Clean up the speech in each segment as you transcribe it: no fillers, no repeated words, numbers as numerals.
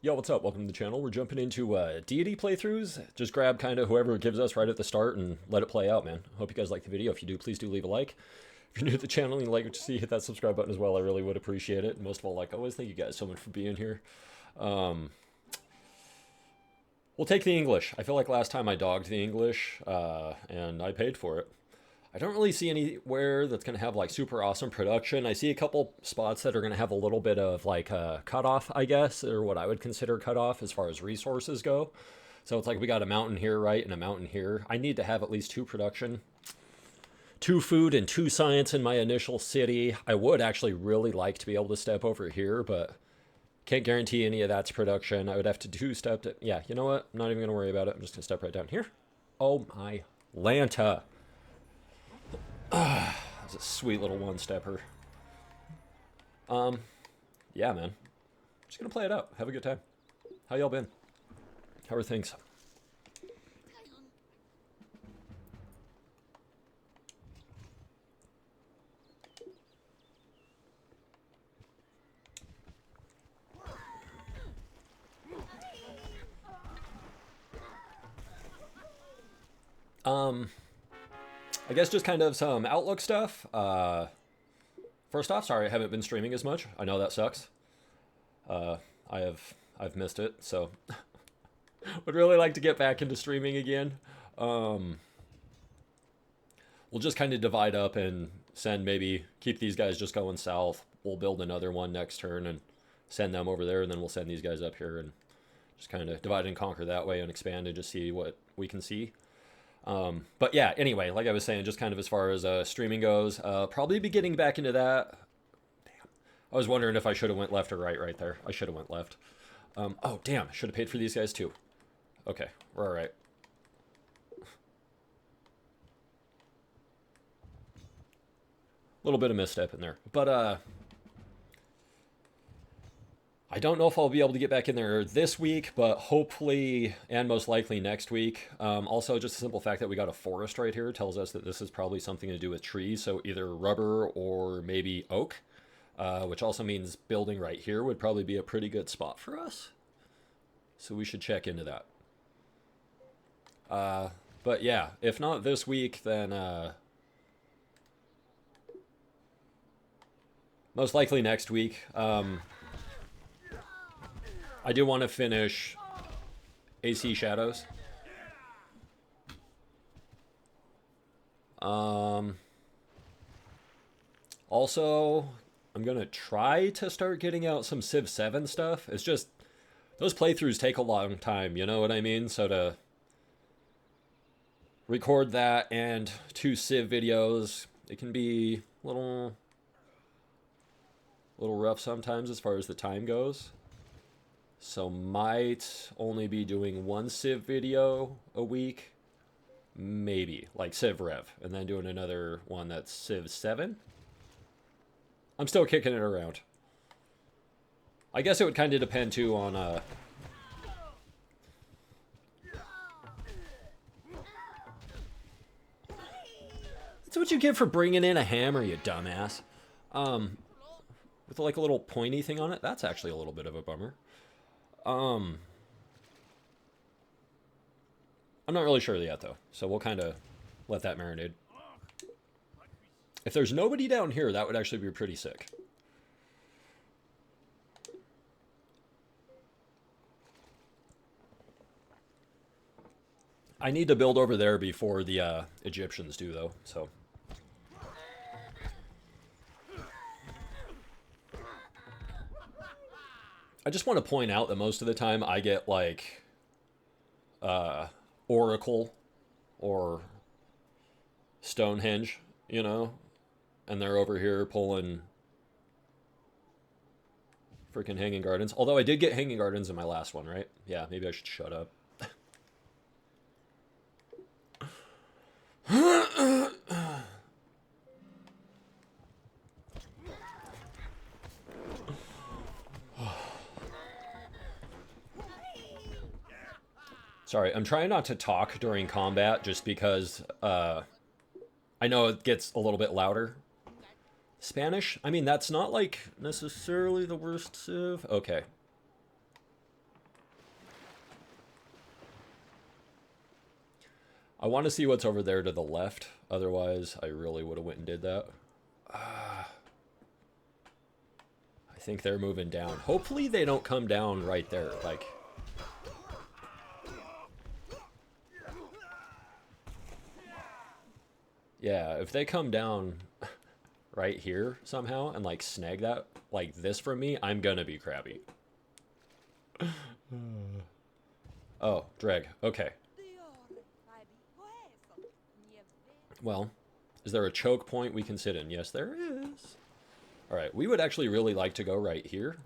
Yo, what's up? Welcome to the channel. We're jumping into Deity playthroughs. Just grab kind of whoever it gives us right at the start and let it play out, man. Hope you guys like the video. If you do, please do leave a like. If you're new to the channel and you like what you see, hit that subscribe button as well. I really would appreciate it. And most of all, like always, thank you guys so much for being here. We'll take the English. I feel like last time I dogged the English, and I paid for it. I don't really see anywhere that's going to have like super awesome production. I see a couple spots that are going to have a little bit of like a cutoff, I guess, or what I would consider cutoff as far as resources go. So it's like we got a mountain here, right, and a mountain here. I need to have at least 2 production, 2 food, and 2 science in my initial city. I would actually really like to be able to step over here, but can't guarantee any of that's production. I would have to 2-step to, yeah, you know what? I'm not even going to worry about it. I'm just going to step right down here. Oh my Lanta. That's a sweet little 1-stepper. Yeah, man. Just gonna play it out. Have a good time. How y'all been? How are things? I guess just kind of some Outlook stuff. First off, sorry I haven't been streaming as much. I know that sucks. I've missed it, so would really like to get back into streaming again. We'll just kind of divide up and send keep these guys just going south. We'll build another one next turn and send them over there, and then we'll send these guys up here and just kind of divide and conquer that way and expand and just see what we can see. But yeah, anyway, like I was saying, just kind of as far as streaming goes, probably be getting back into that. Damn. I was wondering if I should have went left or right there. I should have went left. Oh, damn. Should have paid for these guys too. Okay, we're all right. A little bit of misstep in there. But, I don't know if I'll be able to get back in there this week, but hopefully and most likely next week. Also, just a simple fact that we got a forest right here tells us that this is probably something to do with trees, so either rubber or maybe oak, which also means building right here would probably be a pretty good spot for us. So we should check into that. But yeah, if not this week, then most likely next week. I do want to finish AC Shadows. Also, I'm going to try to start getting out some Civ 7 stuff. It's just, those playthroughs take a long time, you know what I mean? So to record that and 2 Civ videos, it can be a little rough sometimes as far as the time goes. So might only be doing 1 Civ video a week, maybe, like Civ Rev, and then doing another one that's Civ 7. I'm still kicking it around. I guess it would kind of depend too on That's what you get for bringing in a hammer, you dumbass. With like a little pointy thing on it. That's actually a little bit of a bummer. I'm not really sure yet, though, so we'll kind of let that marinate. If there's nobody down here, that would actually be pretty sick. I need to build over there before the Egyptians do, though, so... I just want to point out that most of the time I get, like, Oracle or Stonehenge, you know? And they're over here pulling freaking Hanging Gardens. Although I did get Hanging Gardens in my last one, right? Yeah, maybe I should shut up. Sorry, I'm trying not to talk during combat just because I know it gets a little bit louder. Spanish? I mean, that's not like necessarily the worst civ. Okay. I want to see what's over there to the left. Otherwise, I really would have went and did that. I think they're moving down. Hopefully they don't come down right there. Like... Yeah, if they come down right here somehow and, like, snag that like this from me, I'm gonna be crabby. Oh, drag. Okay. Well, is there a choke point we can sit in? Yes, there is. Alright, we would actually really like to go right here.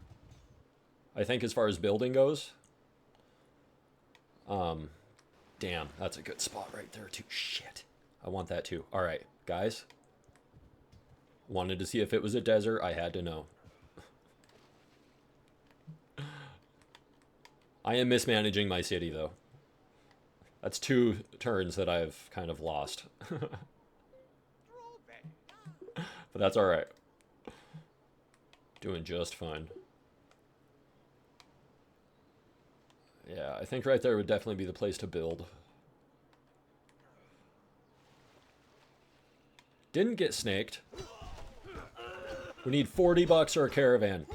I think as far as building goes. Damn, that's a good spot right there too. Shit. I want that too. Alright, guys. Wanted to see if it was a desert. I had to know. I am mismanaging my city, though. That's 2 turns that I've kind of lost. But that's alright. Doing just fine. Yeah, I think right there would definitely be the place to build. Didn't get snaked. We need 40 bucks or a caravan.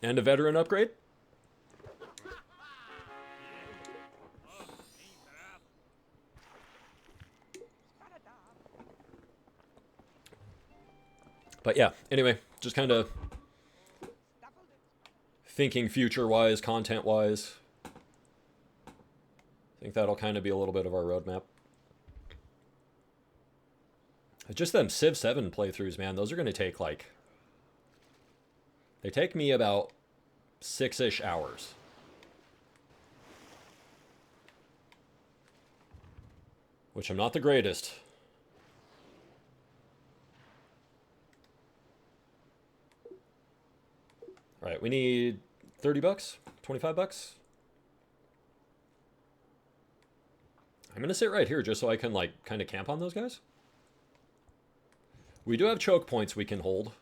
And a veteran upgrade? But yeah, anyway, just kind of thinking future-wise, content-wise. I think that'll kind of be a little bit of our roadmap. Just them Civ 7 playthroughs, man. Those are going to take, like... They take me about 6-ish hours. Which I'm not the greatest. Alright, we need 30 bucks? 25 bucks? I'm going to sit right here just so I can, like, kind of camp on those guys. We do have choke points we can hold.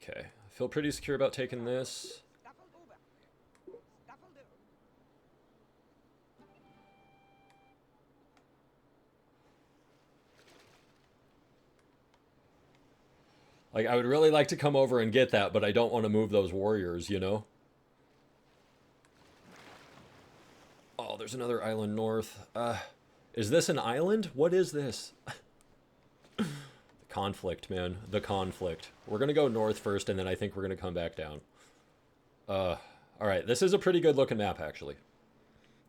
Okay, I feel pretty secure about taking this. Like, I would really like to come over and get that, but I don't want to move those warriors, you know? Oh, there's another island north. Is this an island? What is this? The conflict, man. The conflict. We're going to go north first, and then I think we're going to come back down. Alright, this is a pretty good looking map, actually.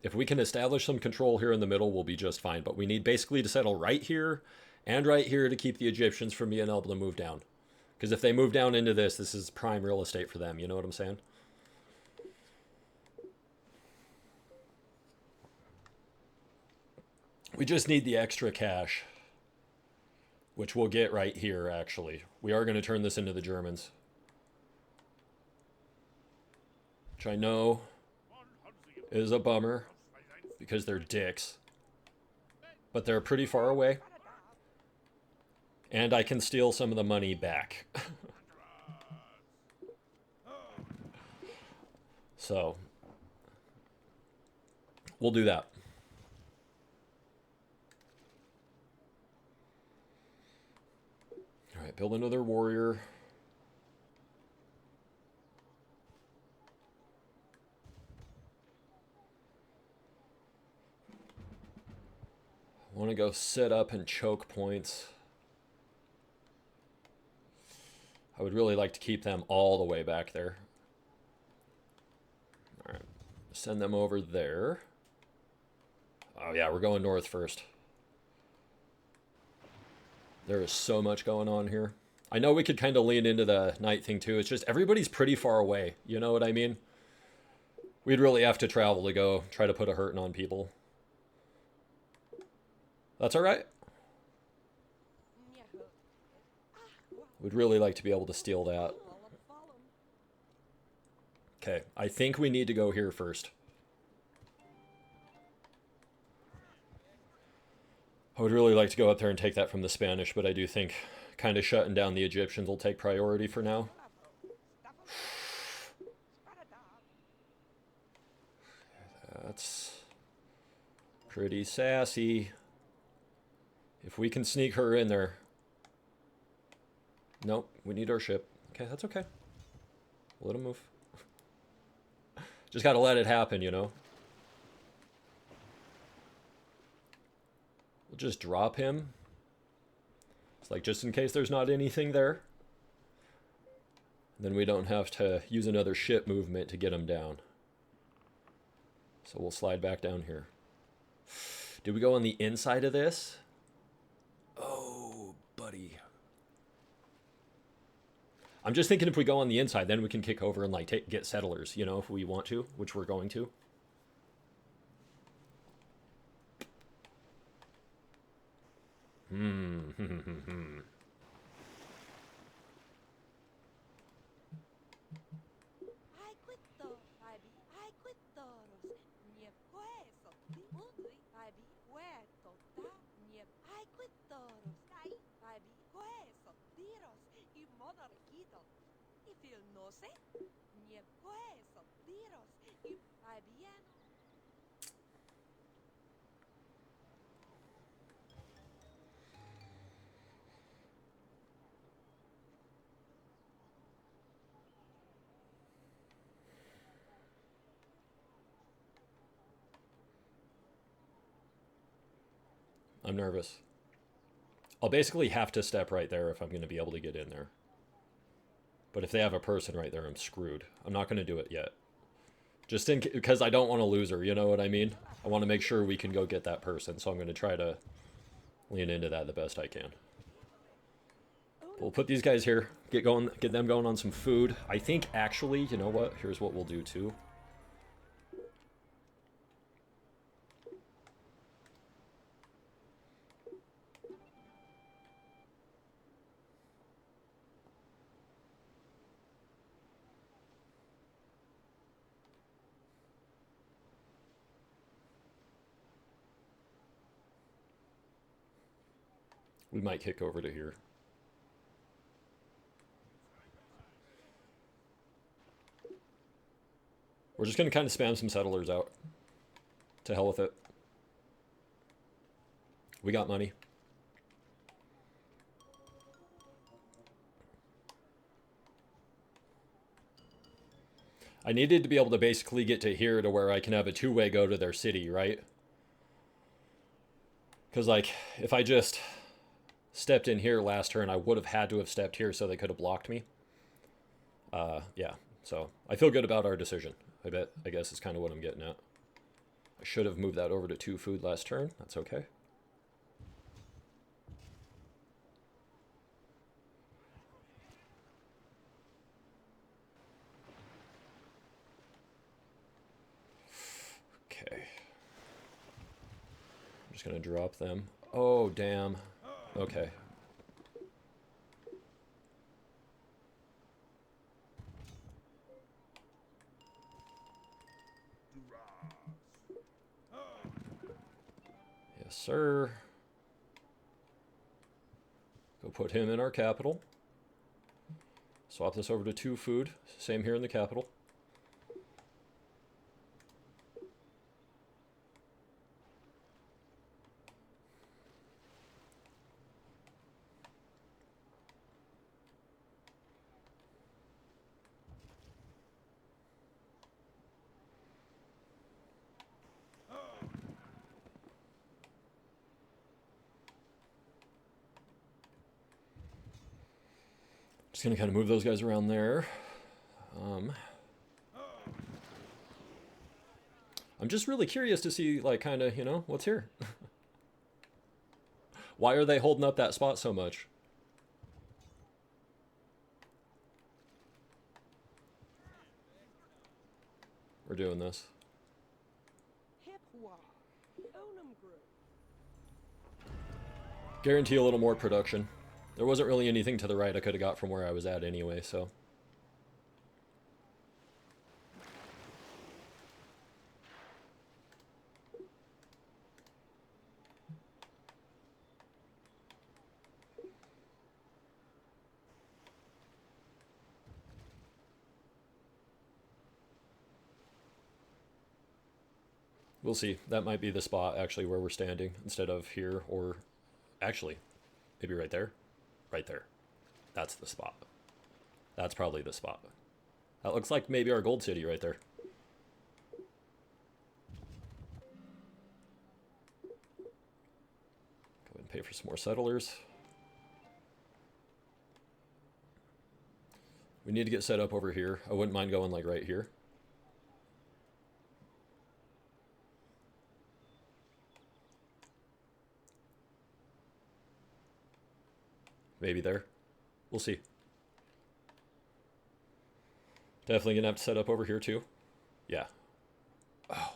If we can establish some control here in the middle, we'll be just fine. But we need basically to settle right here and right here to keep the Egyptians from being able to move down. Because if they move down into this, this is prime real estate for them. You know what I'm saying? We just need the extra cash. Which we'll get right here, actually. We are going to turn this into the Germans. Which I know is a bummer. Because they're dicks. But they're pretty far away. And I can steal some of the money back. So, we'll do that. Alright, build another warrior. I want to go set up and choke points. I would really like to keep them all the way back there. Alright, send them over there. Oh yeah, we're going north first. There is so much going on here. I know we could kind of lean into the night thing too. It's just everybody's pretty far away. You know what I mean? We'd really have to travel to go try to put a hurting on people. That's alright. We'd really like to be able to steal that. Okay, I think we need to go here first. I would really like to go up there and take that from the Spanish, but I do think kind of shutting down the Egyptians will take priority for now. That's pretty sassy. If we can sneak her in there. Nope, we need our ship. Okay, that's okay. Let him move. Just gotta let it happen, you know? We'll just drop him. It's like, just in case there's not anything there. Then we don't have to use another ship movement to get him down. So we'll slide back down here. Did we go on the inside of this? Oh, buddy. I'm just thinking if we go on the inside, then we can kick over and like get settlers, you know, if we want to, which we're going to. I'm nervous. I'll basically have to step right there if I'm going to be able to get in there. But if they have a person right there, I'm screwed. I'm not going to do it yet. Just because I don't want to lose her, you know what I mean? I want to make sure we can go get that person, so I'm going to try to lean into that the best I can. We'll put these guys here, get them going on some food. I think actually, you know what? Here's what we'll do too. We might kick over to here. We're just going to kind of spam some settlers out. To hell with it. We got money. I needed to be able to basically get to here to where I can have a two-way go to their city, right? Because, like, if I just stepped in here last turn, I would have had to have stepped here so they could have blocked me. Yeah, so I feel good about our decision. I guess is kind of what I'm getting at. I should have moved that over to 2 food last turn. That's okay. Okay. I'm just going to drop them. Oh, damn. Okay. Yes, sir. Go put him in our capital. Swap this over to 2 food. Same here in the capital. Just gonna kind of move those guys around there. I'm just really curious to see, like, kind of, you know, what's here. Why are they holding up that spot so much? We're doing this. Guarantee a little more production. There wasn't really anything to the right I could have got from where I was at anyway, so. We'll see. That might be the spot actually where we're standing instead of here, or actually, maybe right there. Right there. That's the spot. That's probably the spot. That looks like maybe our gold city right there. Go ahead and pay for some more settlers. We need to get set up over here. I wouldn't mind going like right here. Maybe there. We'll see. Definitely gonna have to set up over here too. Yeah. Oh.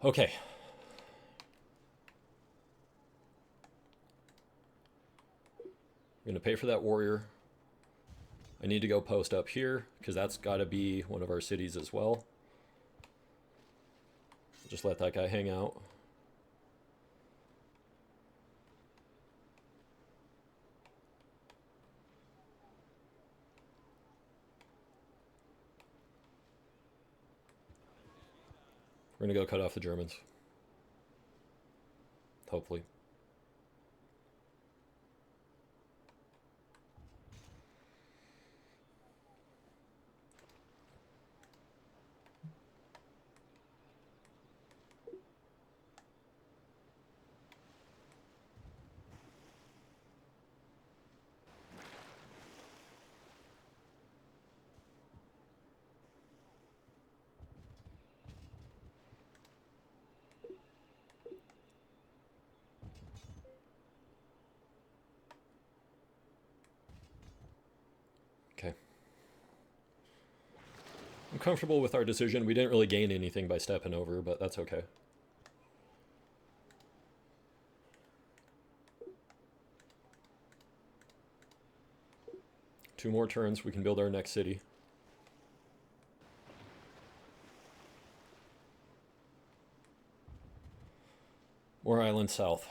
Okay. I'm gonna pay for that warrior. I need to go post up here because that's got to be one of our cities as well. Just let that guy hang out. We're gonna go cut off the Germans. Hopefully. Okay. I'm comfortable with our decision. We didn't really gain anything by stepping over, but that's okay. Two more turns, we can build our next city. More islands south.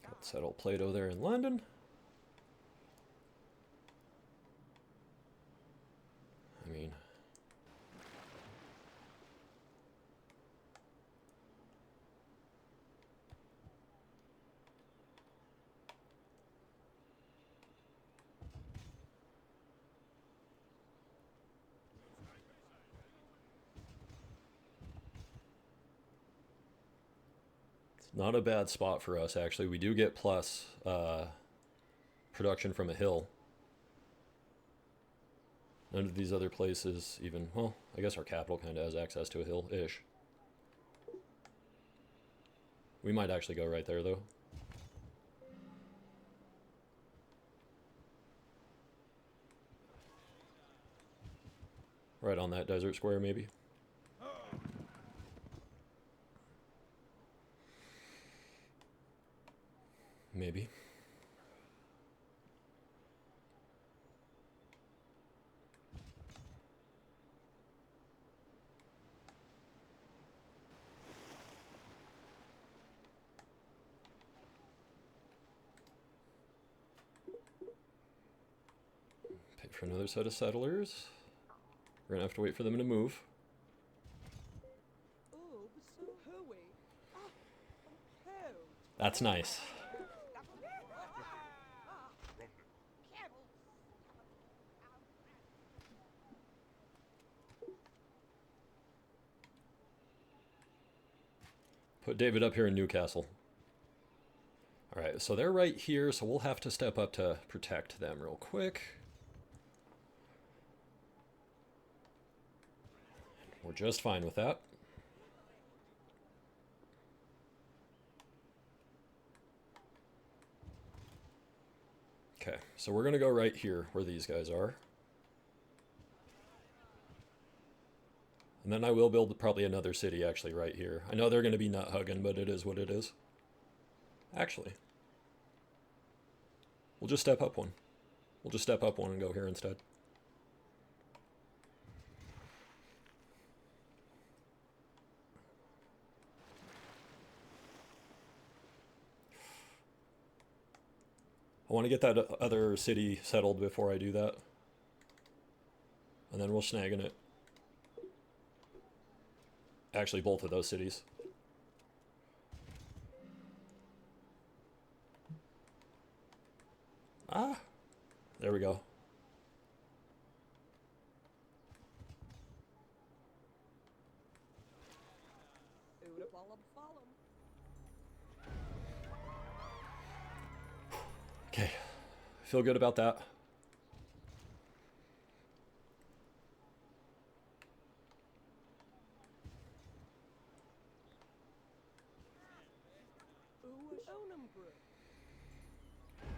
Let's settle Plato there in London. I mean, it's not a bad spot for us, actually. We do get plus production from a hill. None of these other places even, well, I guess our capital kind of has access to a hill-ish. We might actually go right there, though. Right on that desert square, maybe. Maybe. Pay for another set of settlers. We're gonna have to wait for them to move. That's nice. Put David up here in Newcastle. Alright, so they're right here, so we'll have to step up to protect them real quick. We're just fine with that. Okay, so we're gonna go right here where these guys are. And then I will build probably another city actually right here. I know they're gonna be nut hugging, but it is what it is. Actually, we'll just step up one. We'll just step up one and go here instead. I want to get that other city settled before I do that. And then we'll snag in it. Actually, both of those cities. Ah, there we go. Okay, feel good about that.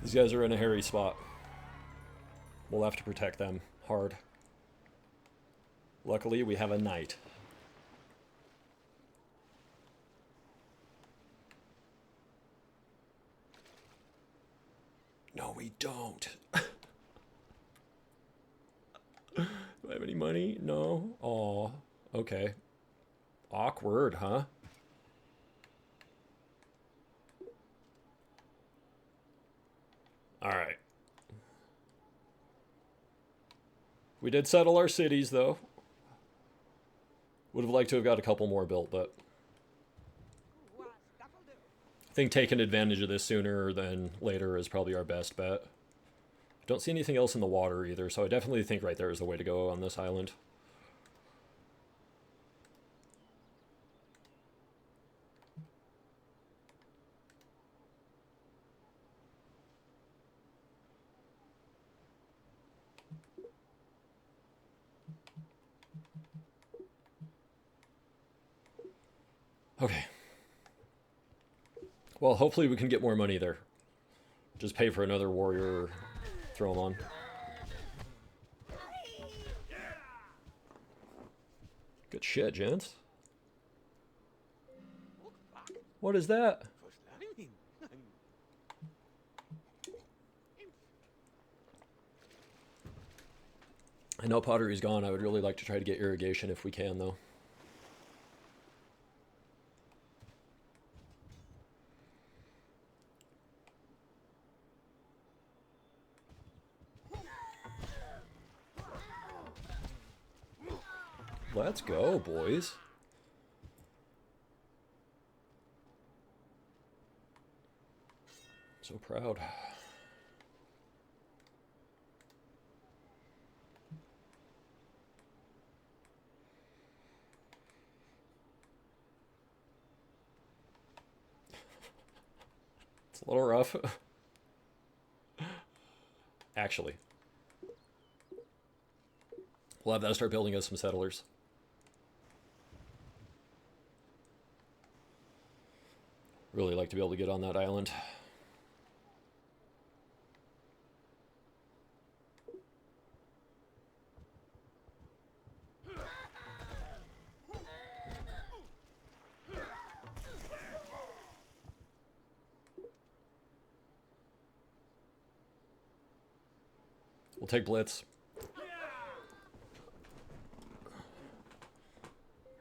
These guys are in a hairy spot. We'll have to protect them hard. Luckily, we have a knight. No, we don't. Do I have any money? No. Aw. Okay. Awkward, huh? Alright. We did settle our cities, though. Would have liked to have got a couple more built, but I think taking advantage of this sooner than later is probably our best bet. Don't see anything else in the water either, so I definitely think right there is the way to go on this island. Okay. Well, hopefully we can get more money there. Just pay for another warrior, throw him on. Good shit, gents. What is that? I know pottery's gone. I would really like to try to get irrigation if we can, though. Let's go, boys. So proud. It's a little rough. Actually. We'll have that start building us some settlers. Really like to be able to get on that island. We'll take Blitz.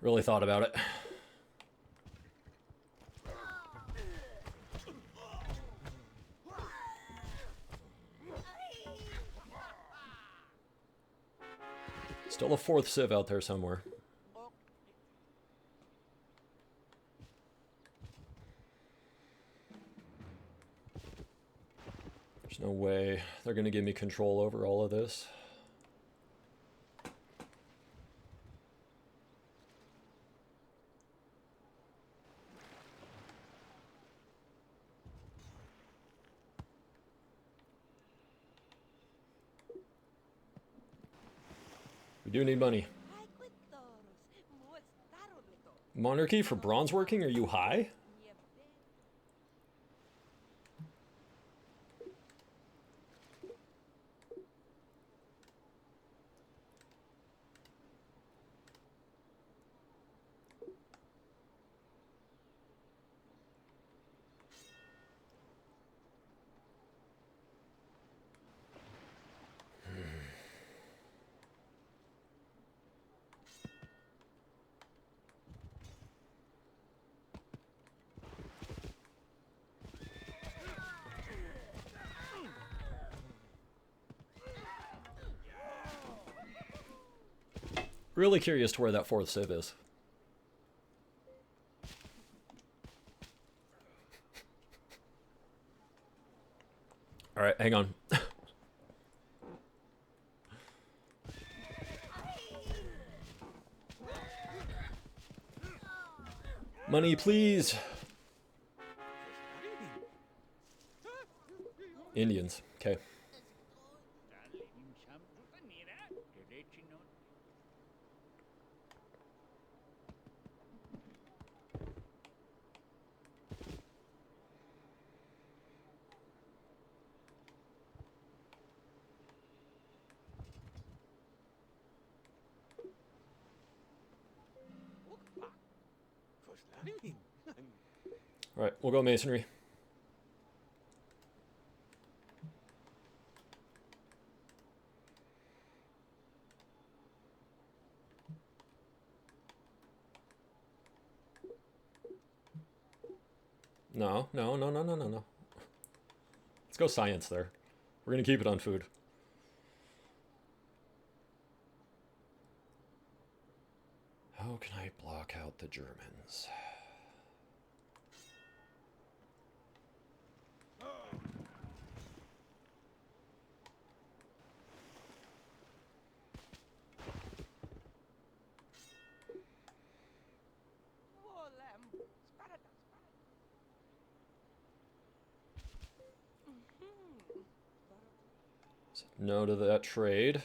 Really thought about it. Still a fourth civ out there somewhere. There's no way they're going to give me control over all of this. We do need money. Monarchy for bronze working? Are you high? Really curious to where that fourth civ is. All right, hang on. Money, please. Indians. Okay. All right, we'll go masonry. No, no, no, no, no, no, no. Let's go science there. We're gonna keep it on food. How can I block out the Germans? No to that trade.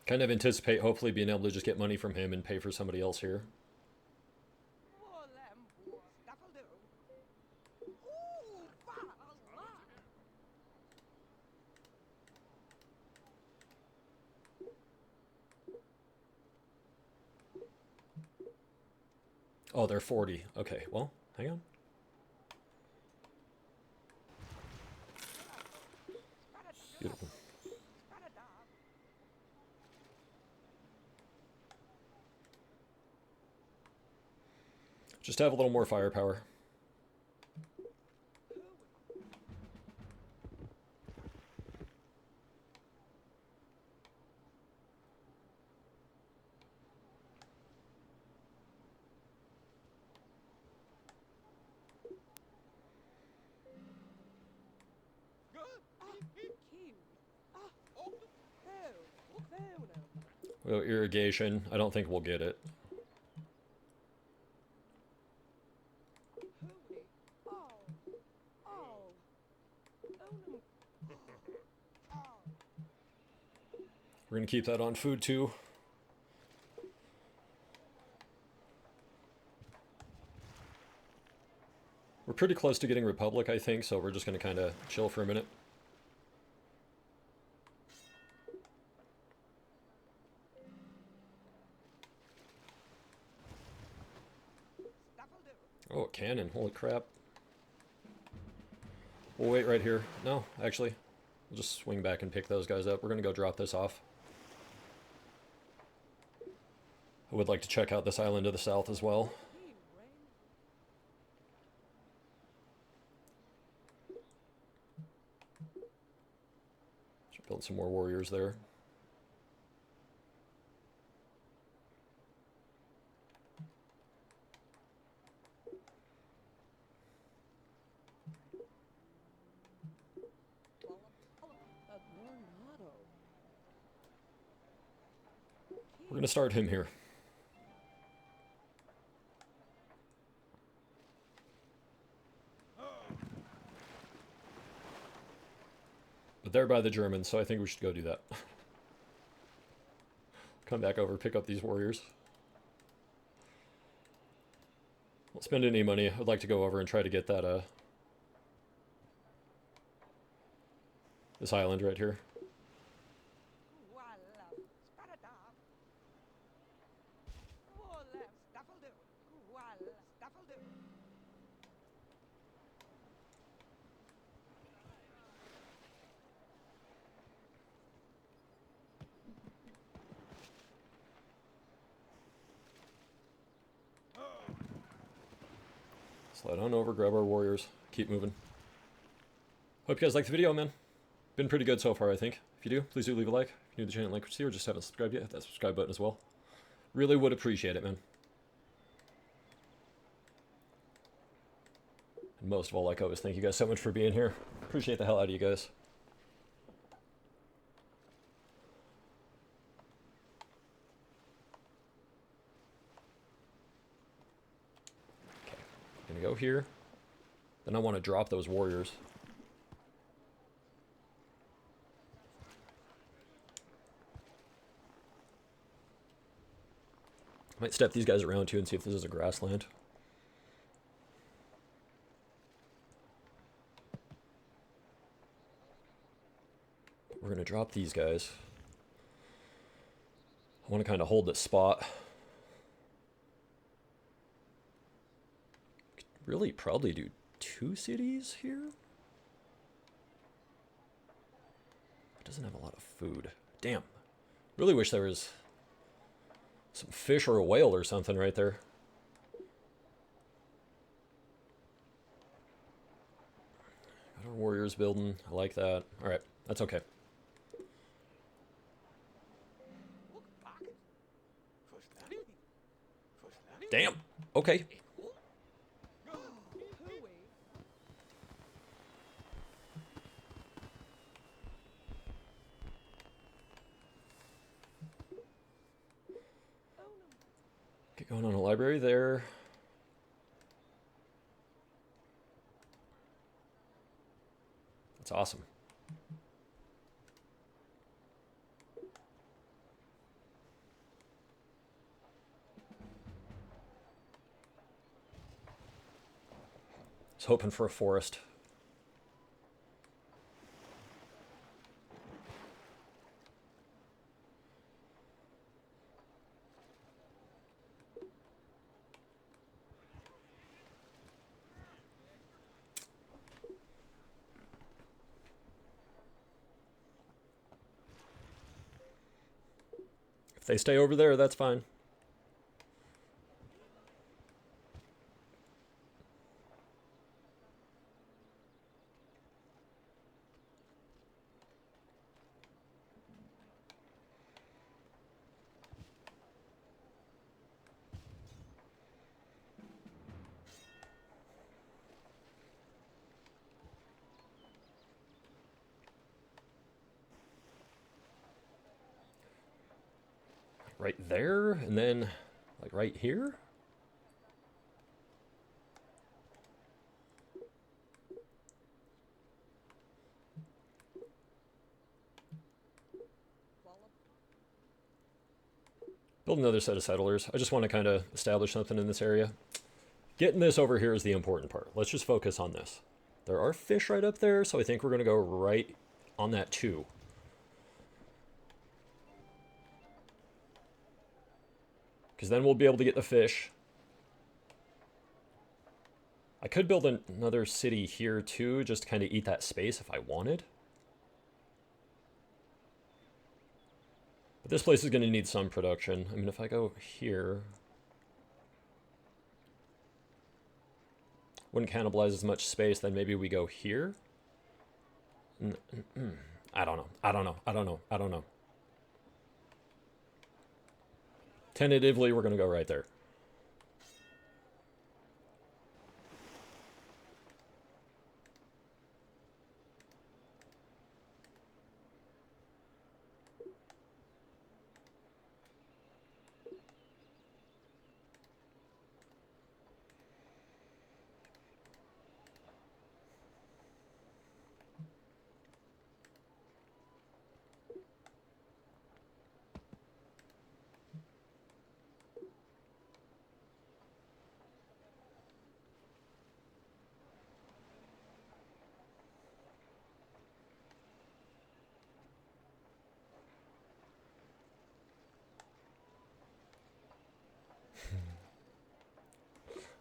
Kind of anticipate hopefully being able to just get money from him and pay for somebody else here. Oh, they're 40. Okay, well, hang on. Beautiful. Just have a little more firepower. Well, irrigation. I don't think we'll get it. We're gonna keep that on food too. We're pretty close to getting Republic, I think, so we're just gonna kind of chill for a minute. Oh, cannon. Holy crap. We'll wait right here. No, actually. We'll just swing back and pick those guys up. We're going to go drop this off. I would like to check out this island to the south as well. Should build some more warriors there. We're going to start him here. But they're by the Germans, so I think we should go do that. Come back over, pick up these warriors. Won't spend any money. I'd like to go over and try to get that, this island right here. Slide on over, grab our warriors, keep moving. Hope you guys liked the video, man. Been pretty good so far, I think. If you do, please do leave a like. If you're new to the channel, like what you see, or just haven't subscribed yet, hit that subscribe button as well. Really would appreciate it, man. And most of all, like always, thank you guys so much for being here. Appreciate the hell out of you guys. Okay, I'm gonna go here. Then I want to drop those warriors. Might step these guys around too and see if this is a grassland. We're going to drop these guys. I want to kind of hold this spot. Could really probably do 2 cities here. It doesn't have a lot of food. Damn. Really wish there was some fish or a whale or something right there. Got our warriors building. I like that. Alright, that's okay. Damn. Okay. Get going on a library there. That's awesome. I was hoping for a forest. If they stay over there, that's fine. Right there, and then, like, right here? Build another set of settlers. I just want to kind of establish something in this area. Getting this over here is the important part. Let's just focus on this. There are fish right up there, so I think we're going to go right on that too. Because then we'll be able to get the fish. I could build another city here too, just to kind of eat that space if I wanted. But this place is going to need some production. I mean, if I go here... wouldn't cannibalize as much space, then maybe we go here? I don't know. I don't know. I don't know. I don't know. Tentatively, we're going to go right there.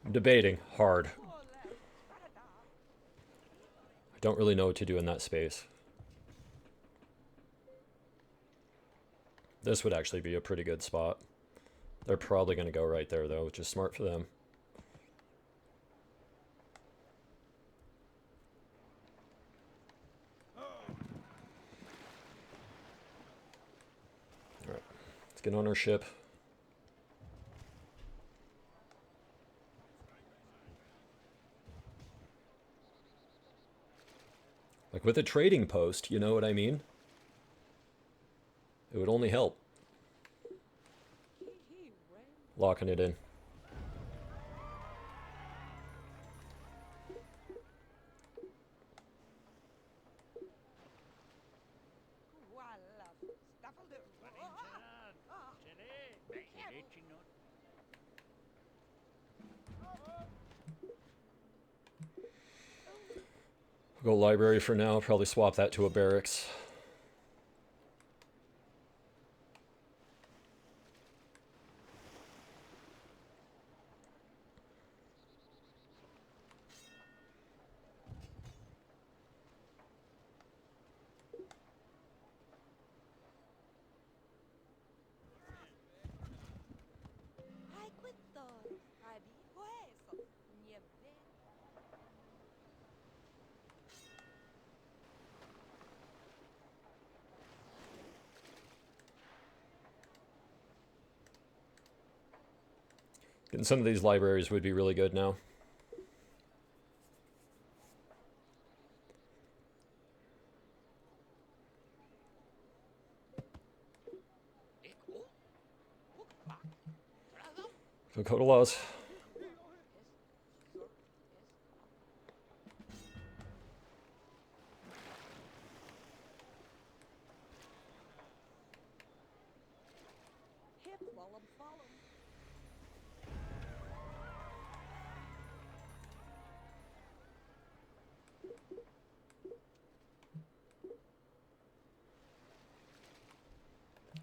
I'm debating hard. I don't really know what to do in that space. This would actually be a pretty good spot. They're probably going to go right there, though, which is smart for them. Let's get on our ship. Like with a trading post, you know what I mean? It would only help. Locking it in. We'll go library for now. Probably swap that to a barracks. Getting some of these libraries would be really good now. Go code of laws.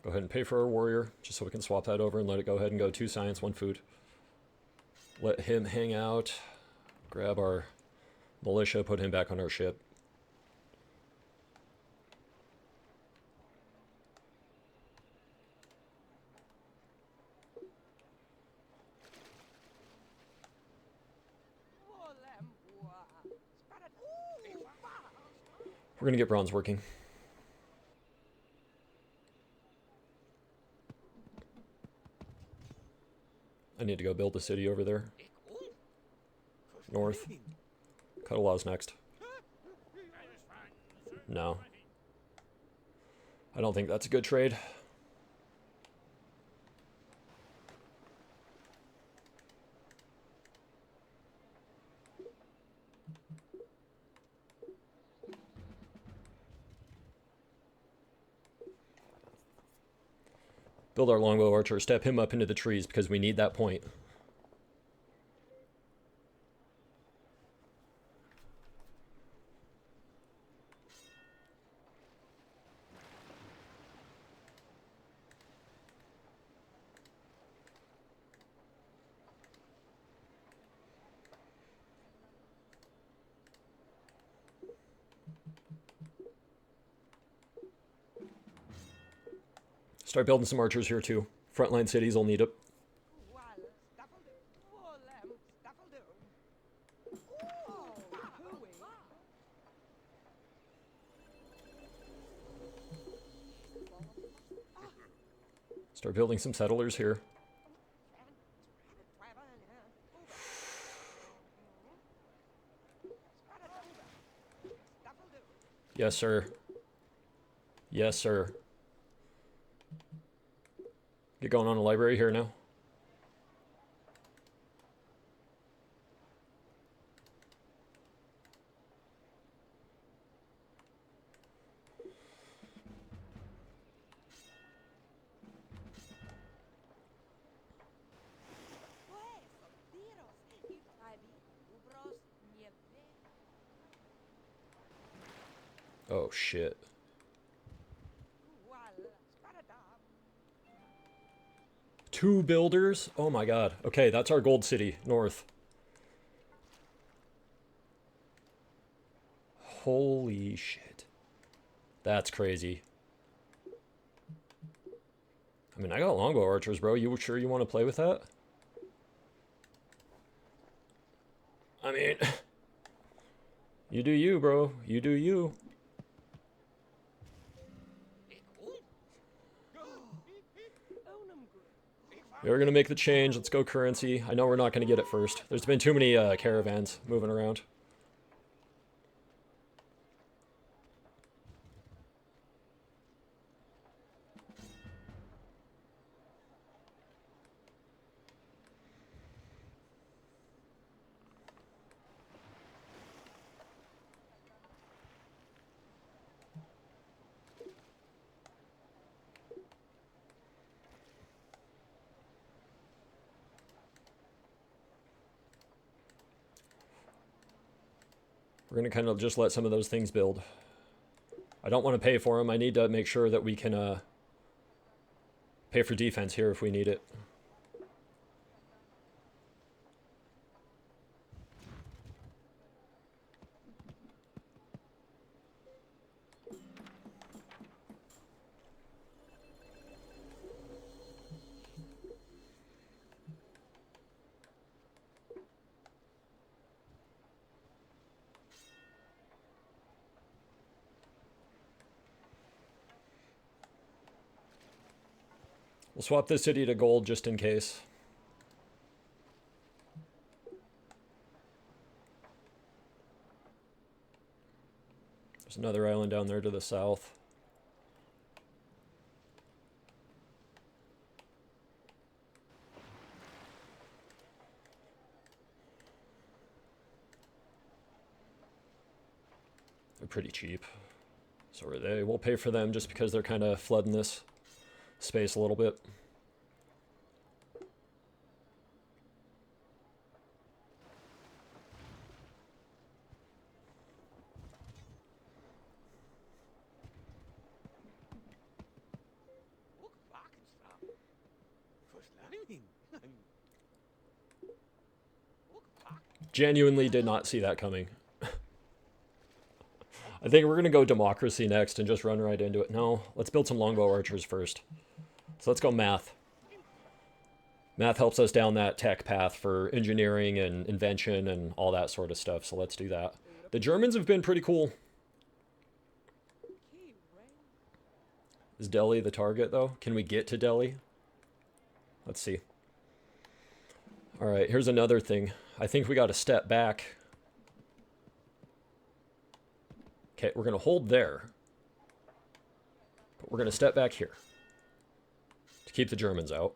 Go ahead and pay for our warrior, just so we can swap that over and let it go ahead and go 2 science, 1 food. Let him hang out. Grab our militia, put him back on our ship. We're gonna get bronze working. I need to go build a city over there. North. Cut a laws next. No. I don't think that's a good trade. Build our longbow archer, step him up into the trees because we need that point. Start building some archers here too. Frontline cities will need it. Start building some settlers here. Yes, sir. Yes, sir. Get going on a library here now. Oh, shit. Two builders? Oh my god. Okay, that's our gold city, north. Holy shit. That's crazy. I mean, I got longbow archers, bro. You sure you want to play with that? I mean, you do you, bro. You do you. We're gonna make the change. Let's go currency. I know we're not gonna get it first. There's been too many caravans moving around. We're gonna kind of just let some of those things build. I don't want to pay for them. I need to make sure that we can pay for defense here if we need it. We'll swap this city to gold just in case. There's another island down there to the south. They're pretty cheap. So are they. We'll pay for them just because they're kind of flooding this space a little bit. Genuinely did not see that coming. I think we're going to go democracy next and just run right into it. No, let's build some longbow archers first. So let's go math. Math helps us down that tech path for engineering and invention and all that sort of stuff. So let's do that. The Germans have been pretty cool. Is Delhi the target, though? Can we get to Delhi? Let's see. All right, here's another thing. I think we got to step back. Okay, we're going to hold there. But we're going to step back here to keep the Germans out.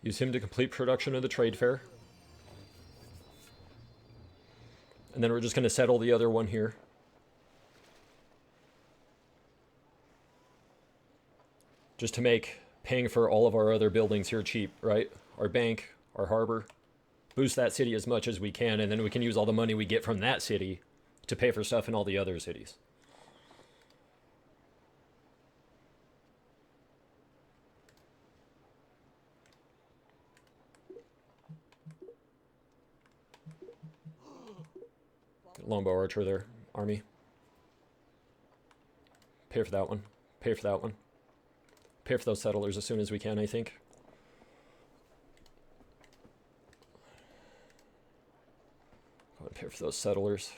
Use him to complete production of the trade fair. And then we're just going to settle the other one here. Just to make paying for all of our other buildings here cheap, right? Our bank, our harbor. Boost that city as much as we can, and then we can use all the money we get from that city to pay for stuff in all the other cities. Longbow archer there, army. Pay for that one. Pay for that one. Pay for those settlers as soon as we can, I think. Go ahead and pay for those settlers.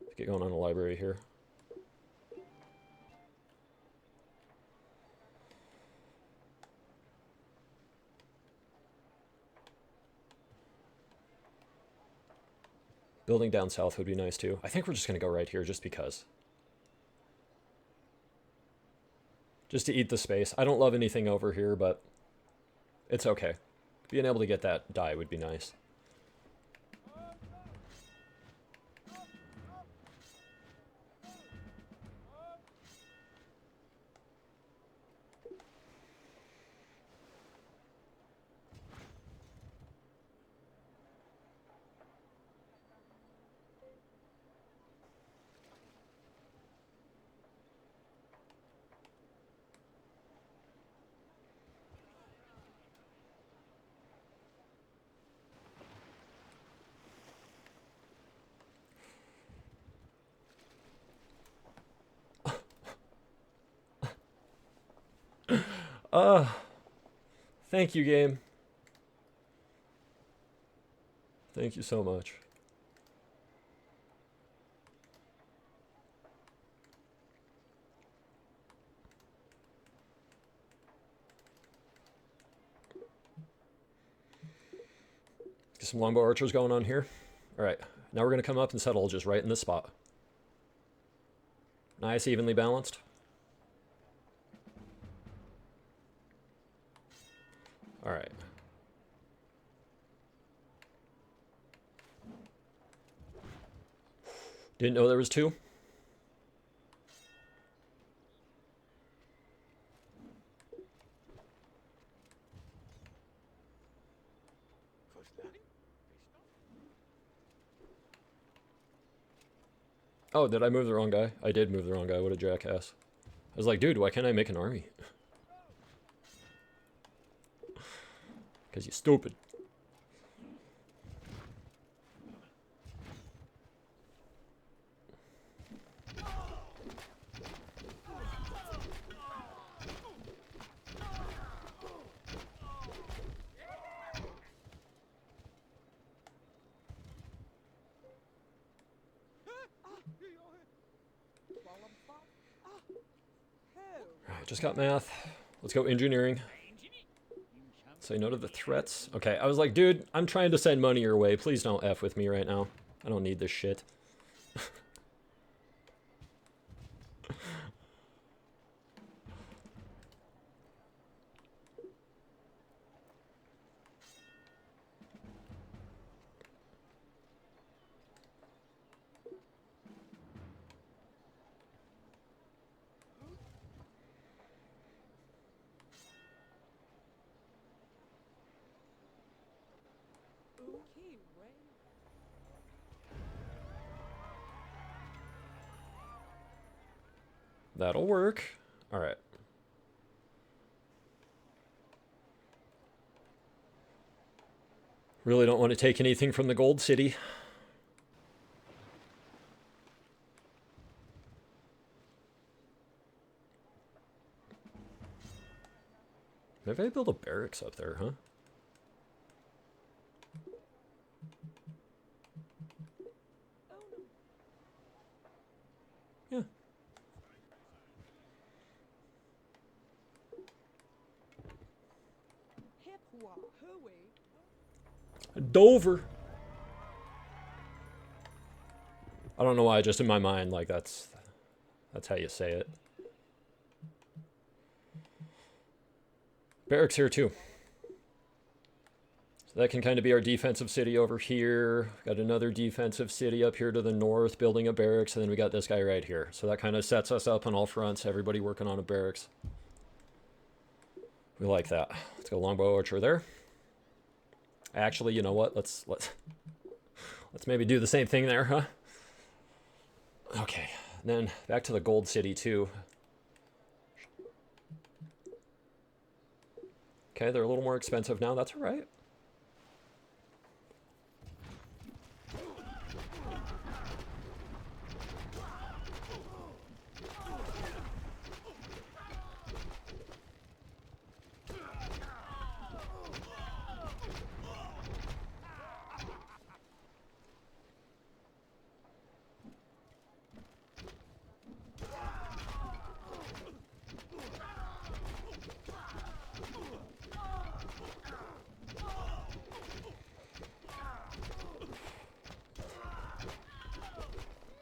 Let's get going on a library here. Building down south would be nice too. I think we're just going to go right here just because. Just to eat the space. I don't love anything over here, but it's okay. Being able to get that die would be nice. Thank you, game. Thank you so much. Get some longbow archers going on here. Alright, now we're going to come up and settle just right in this spot. Nice, evenly balanced. Alright. Didn't know there was two. Oh, did I move the wrong guy? I did move the wrong guy. What a jackass. I was like, dude, why can't I make an army? Because you're stupid. Alright, just got math. Let's go engineering. Say no to the threats. Okay, I was like, dude, I'm trying to send money your way. Please don't F with me right now. I don't need this shit. That'll work. Alright. Really don't want to take anything from the Gold City. Maybe I build a barracks up there, huh? Yeah. Dover. I don't know why, just in my mind, like that's how you say it. Barracks here too. So that can kind of be our defensive city over here. Got another defensive city up here to the north, building a barracks, and then we got this guy right here. So that kind of sets us up on all fronts, everybody working on a barracks. We like that. Let's go longbow archer there. Actually, you know what? Let's maybe do the same thing there, huh? Okay, then back to the Gold City too. Okay, they're a little more expensive now. That's all right.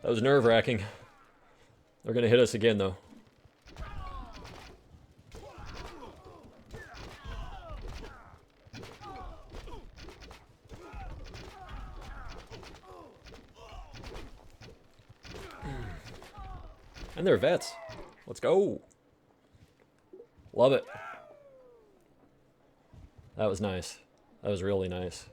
That was nerve-wracking. They're gonna hit us again, though. And they're vets. Let's go. Love it. That was nice. That was really nice.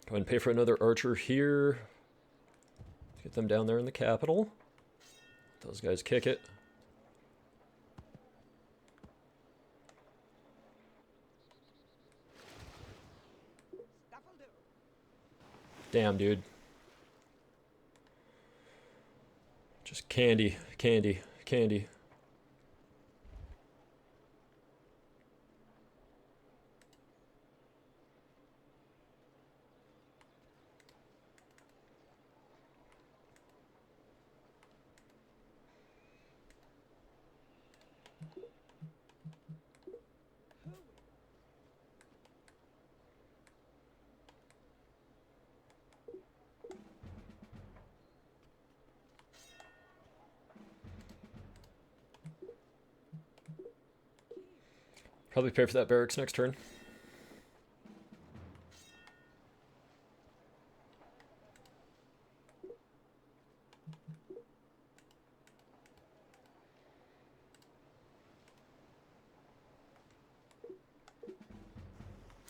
Go ahead and pay for another archer here. Get them down there in the capital. Those guys kick it. Damn, dude. Just candy, candy, candy. Probably pay for that barracks next turn.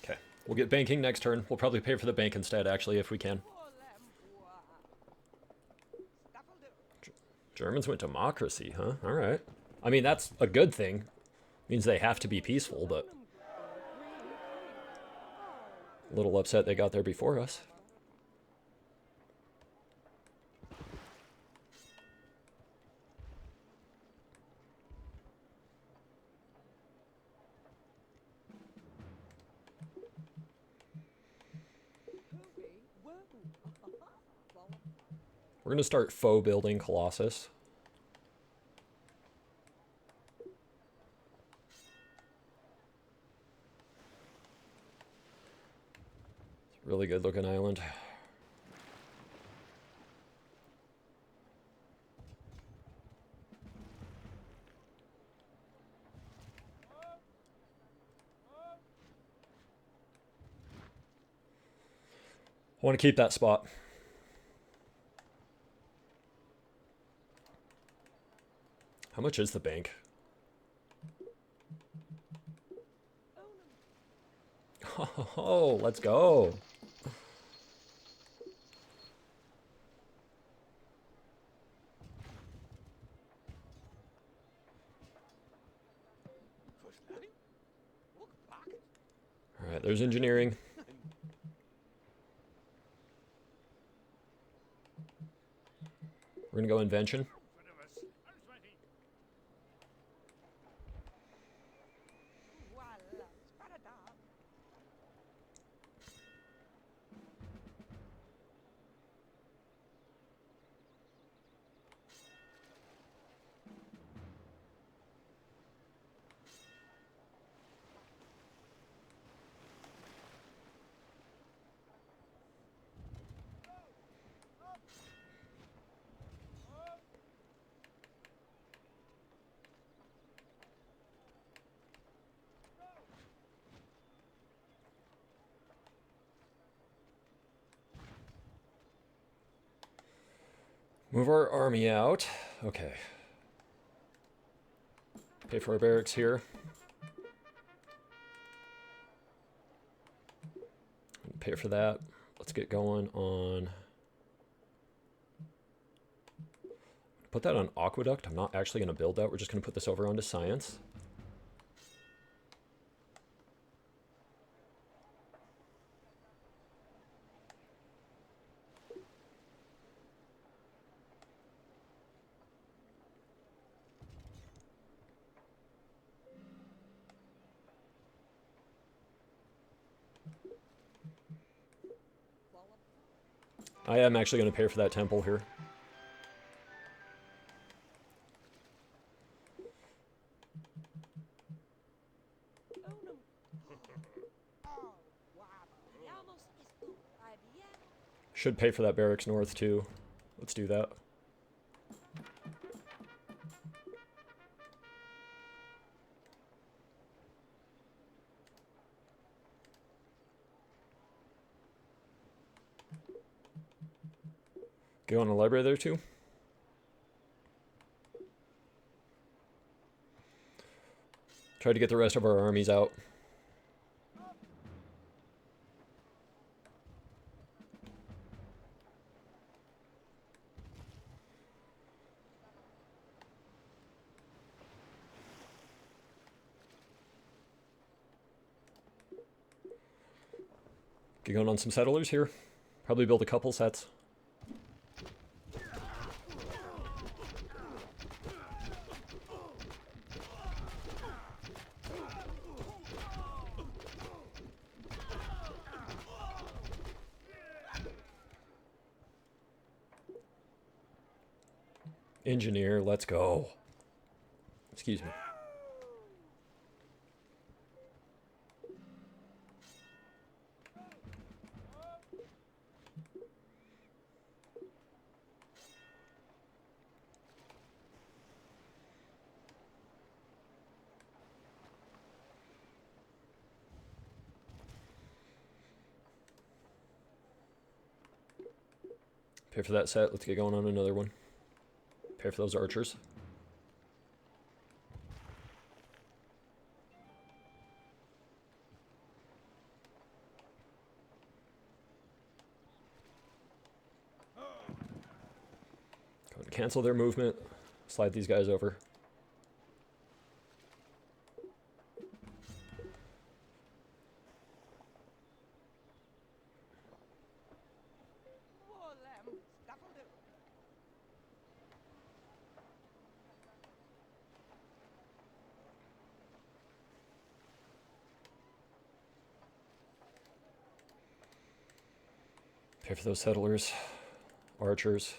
Okay, we'll get banking next turn. We'll probably pay for the bank instead, actually, if we can. Germans went democracy, huh? All right. I mean, that's a good thing. Means they have to be peaceful, but a little upset they got there before us. We're going to start faux building Colossus. Really good looking island. I want to keep that spot. How much is the bank? Oh, let's go. All right, there's engineering. We're going to go invention. Move our army out. Okay. Pay for our barracks here. Pay for that. Let's get going on... Put that on aqueduct. I'm not actually going to build that. We're just going to put this over onto science. I am actually going to pay for that temple here. Should pay for that barracks north too. Let's do that. Go on a library there too. Try to get the rest of our armies out. Get going on some settlers here. Probably build a couple sets. Engineer, let's go. Excuse me. Pay for that set. Let's get going on another one. Pay for those archers. Go and cancel their movement. Slide these guys over. Pay for those settlers, archers.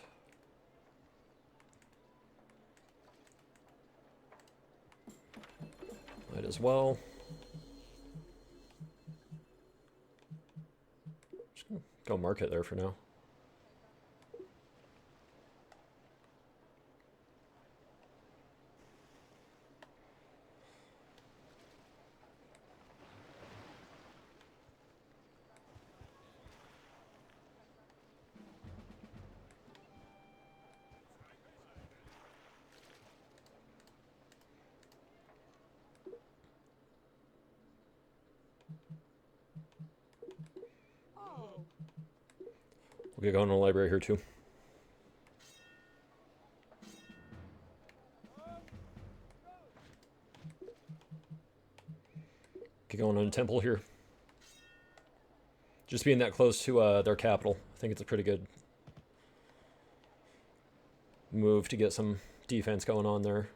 Might as well. Just gonna go market there for now. We'll get going on the library here too. Get going on a temple here. Just being that close to their capital, I think it's a pretty good move to get some defense going on there.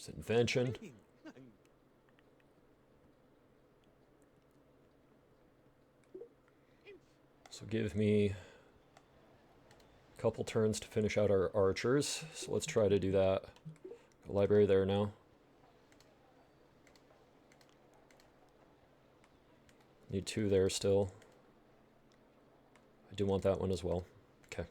There's invention. So give me a couple turns to finish out our archers. So let's try to do that. Go library there now. Need 2 there still. I do want that one as well. Okay.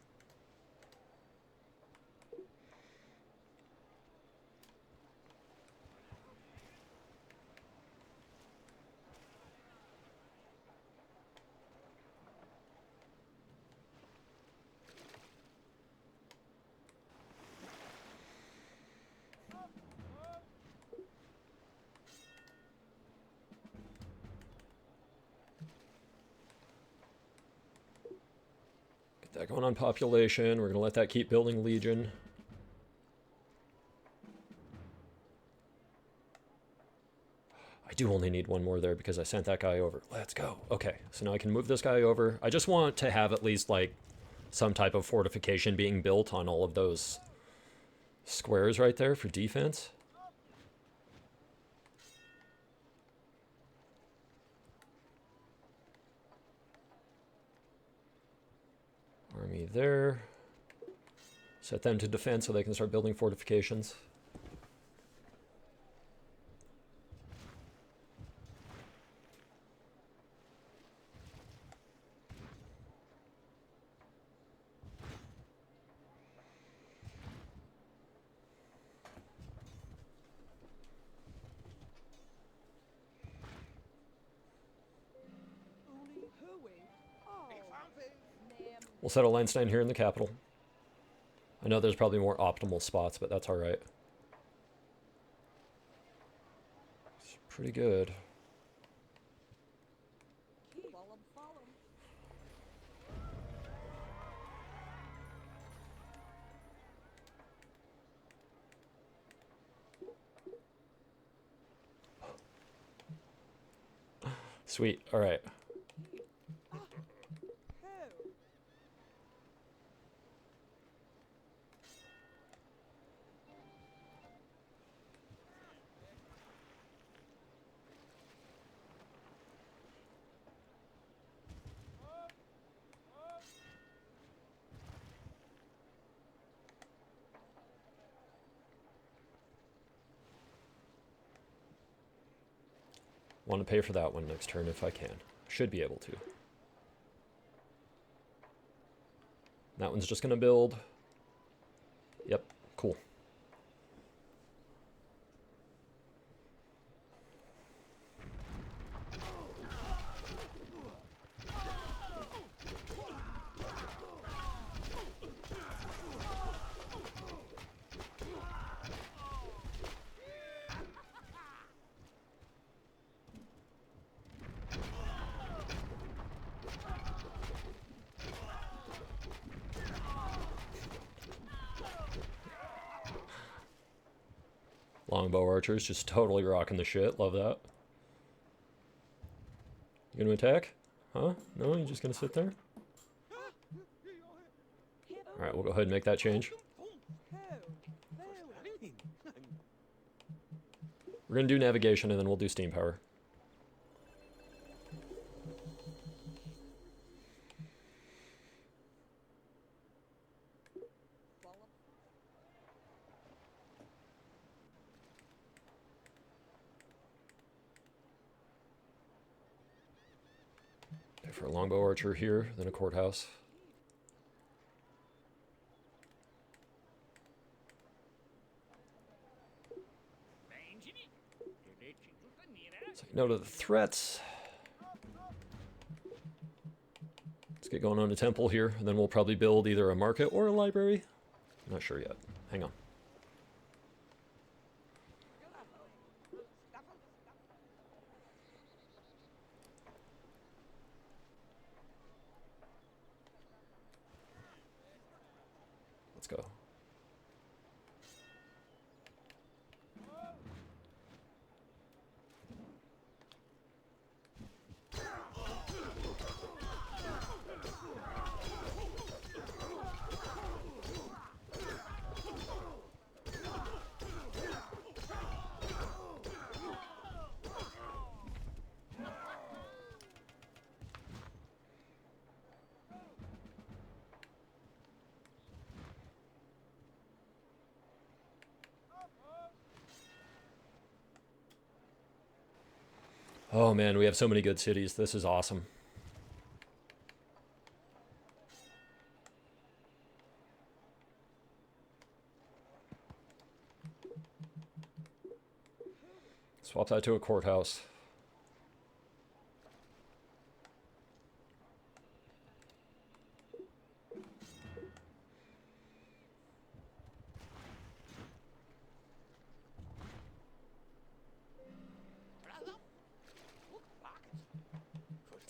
That going on population. We're going to let that keep building Legion. I do only need 1 more there because I sent that guy over. Let's go. Okay, so now I can move this guy over. I just want to have at least like some type of fortification being built on all of those squares right there for defense. Army there. Set them to defense so they can start building fortifications. We'll settle Einstein here in the capital. I know there's probably more optimal spots, but that's all right. It's pretty good. Sweet. All right. Want to pay for that one next turn if I can. Should be able to. That one's just going to build. Yep, cool. Longbow archers just totally rocking the shit. Love that. You gonna attack? Huh? No, you're just gonna sit there? Alright, we'll go ahead and make that change. We're gonna do navigation and then we'll do steam power. For a longbow archer here, then a courthouse. Say no to the threats. Let's get going on a temple here, and then we'll probably build either a market or a library. I'm not sure yet. Hang on. Let's go. Oh man, we have so many good cities. This is awesome. Swap that to a courthouse.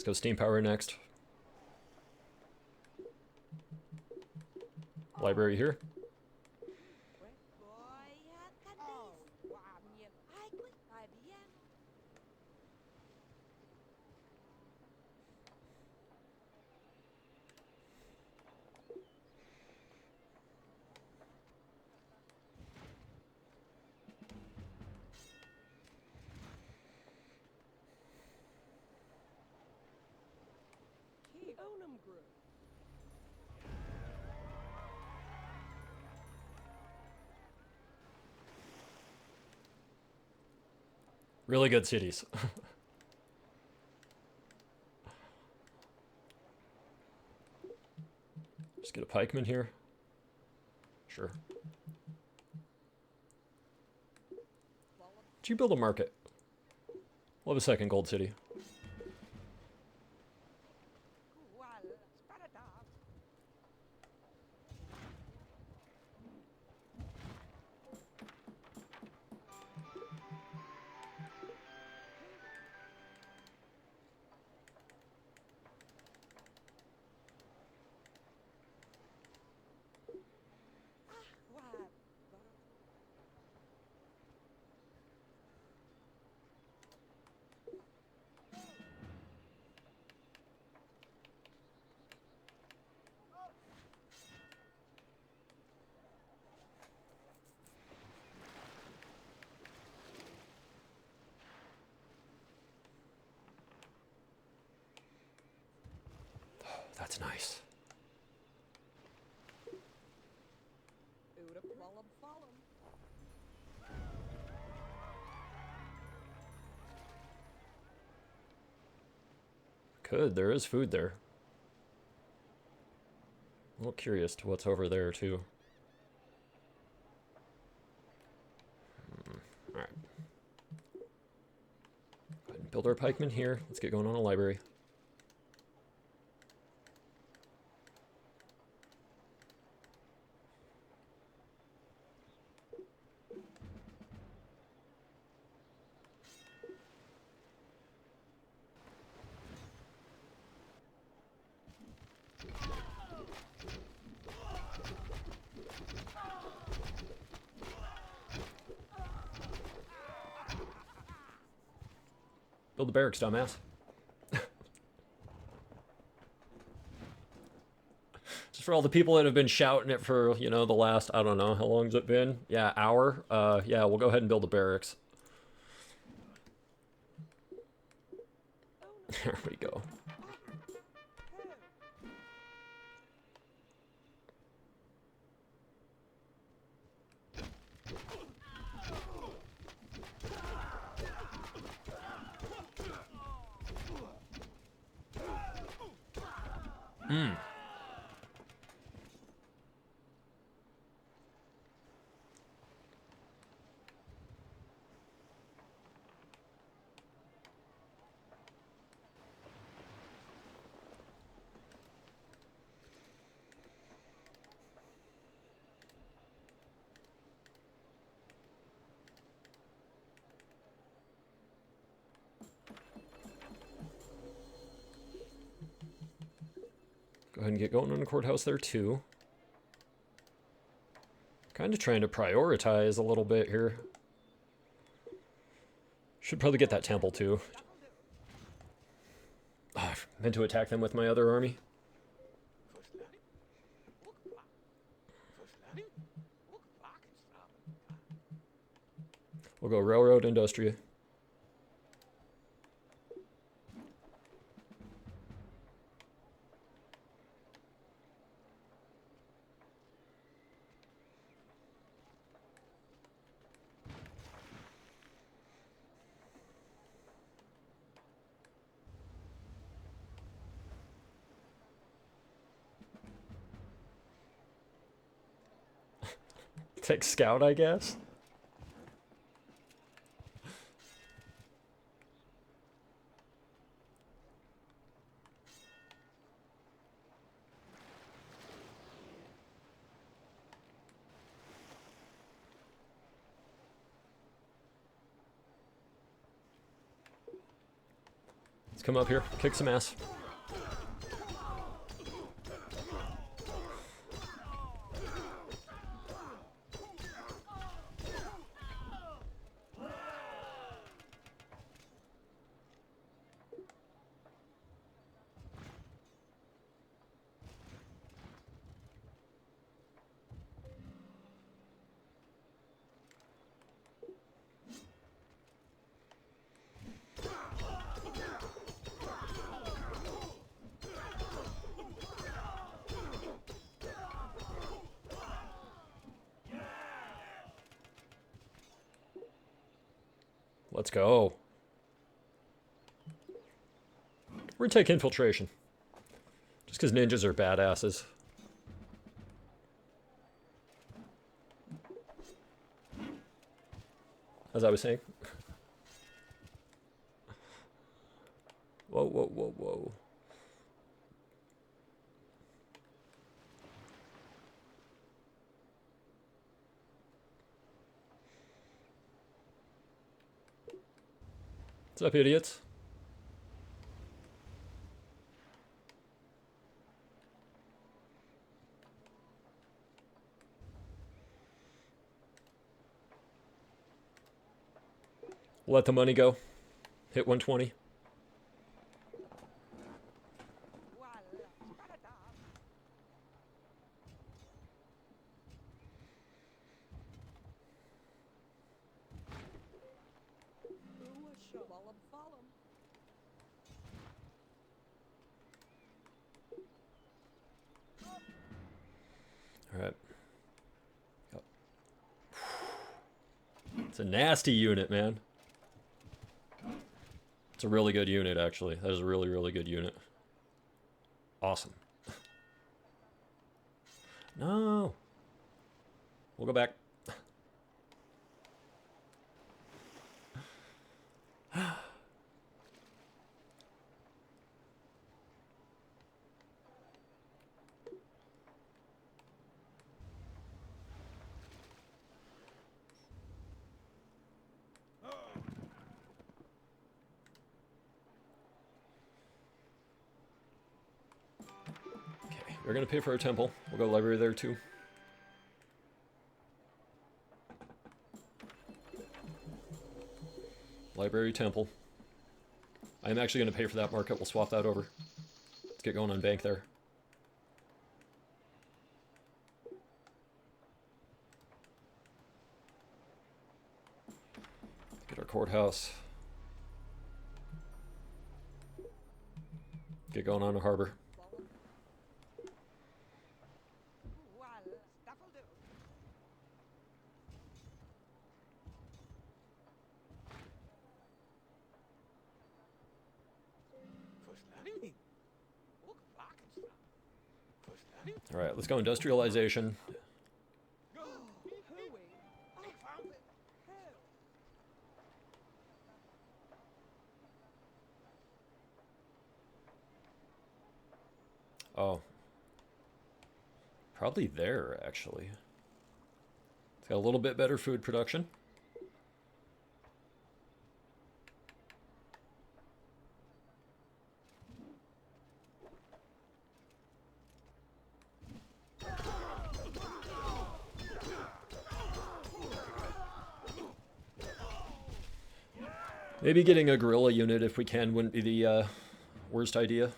Let's go steam power next. Library here. Really good cities. Just get a pikeman here. Sure. Did you build a market? We'll have a second gold city. Could. There is food there. A little curious to what's over there, too. Alright. Go ahead and build our pikemen here. Let's get going on a library. Build the barracks, dumbass. Just for all the people that have been shouting it for, you know, the last, I don't know, how long's it been? Yeah, hour. Yeah, we'll go ahead and build the barracks. There we go. Go ahead and get going on the courthouse there, too. Kind of trying to prioritize a little bit here. Should probably get that temple, too. Oh, I meant to attack them with my other army. We'll go railroad, industria. Take scout, I guess. Let's come up here, kick some ass. Let's go. We're gonna take infiltration. Just because ninjas are badasses. As I was saying. Whoa, whoa, whoa, whoa. What's up, idiots? Let the money go. Hit 120. All right. It's a nasty unit, man. It's a really good unit, actually. That is a really, really good unit. Awesome. No. We'll go back. We're gonna pay for a temple. We'll go library there too. Library, temple. I'm actually gonna pay for that market. We'll swap that over. Let's get going on bank there. Get our courthouse. Get going on a harbor. All right, let's go industrialization. Oh. Probably there, actually. It's got a little bit better food production. Maybe getting a guerrilla unit if we can wouldn't be the worst idea.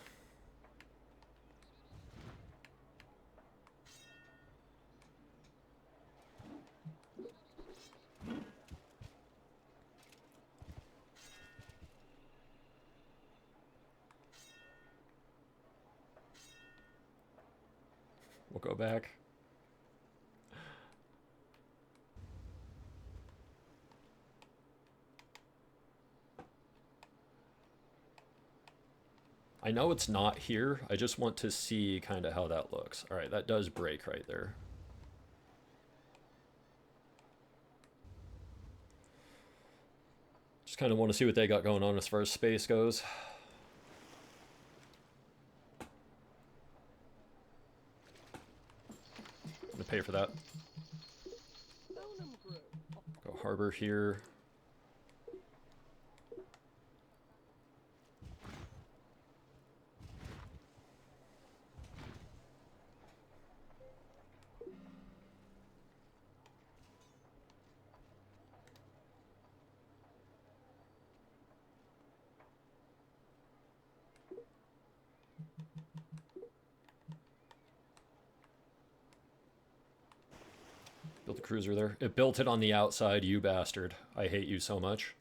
We'll go back. I know it's not here. I just want to see kind of how that looks. All right, that does break right there. Just kind of want to see what they got going on as far as space goes. I'm gonna pay for that. Go harbor here. Built a cruiser there. It built it on the outside, you bastard. I hate you so much.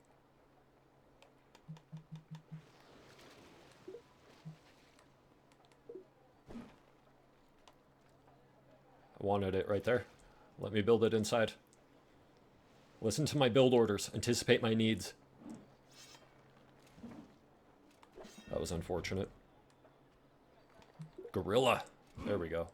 I wanted it right there. Let me build it inside. Listen to my build orders. Anticipate my needs. That was unfortunate. Gorilla. There we go.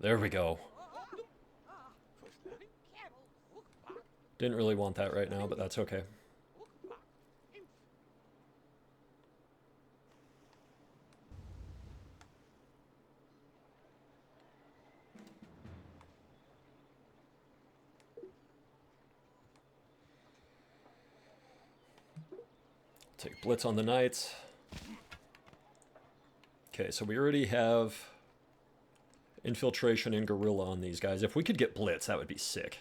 There we go. Didn't really want that right now, but that's okay. Take Blitz on the Knights. Okay, so we already have infiltration and guerrilla on these guys. If we could get Blitz, that would be sick.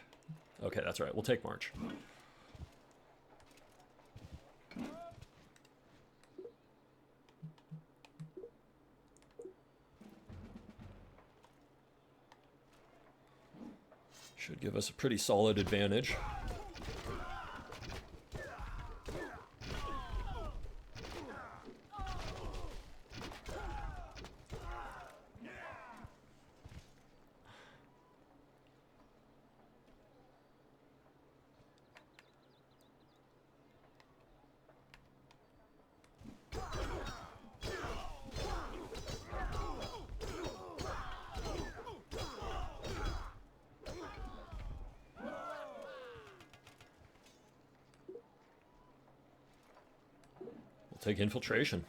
Okay, that's right. We'll take March. Should give us a pretty solid advantage. Take infiltration.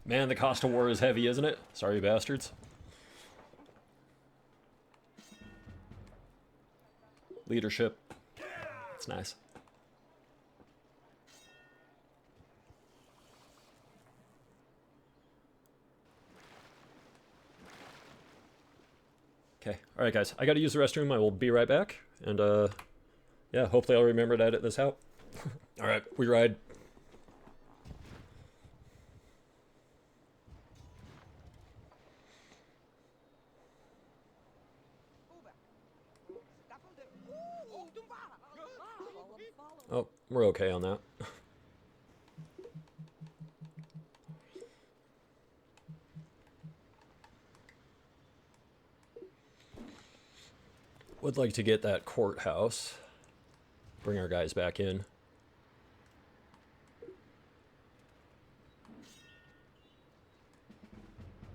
Man, the cost of war is heavy, isn't it? Sorry, bastards. Leadership. It's nice. Okay. All right, guys. I got to use the restroom. I will be right back. And, yeah, hopefully I'll remember to edit this out. All right, we ride. Oh, we're okay on that. Would like to get that courthouse. Bring our guys back in.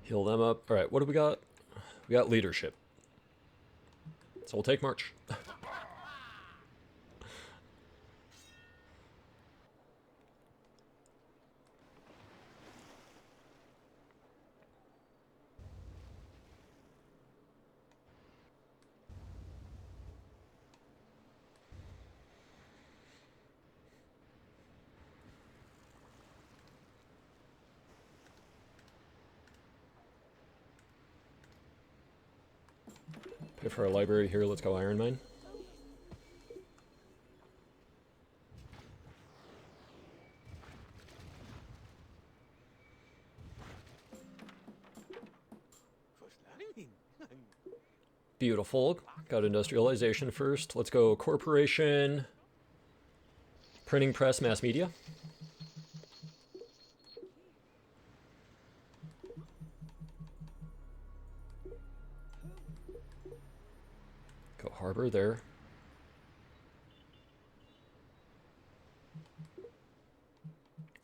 Heal them up. All right, what do we got? We got leadership. So we'll take March. Pay for our library here. Let's go Iron Mine. Beautiful. Got industrialization first. Let's go corporation, printing press, mass media. Go harbor there.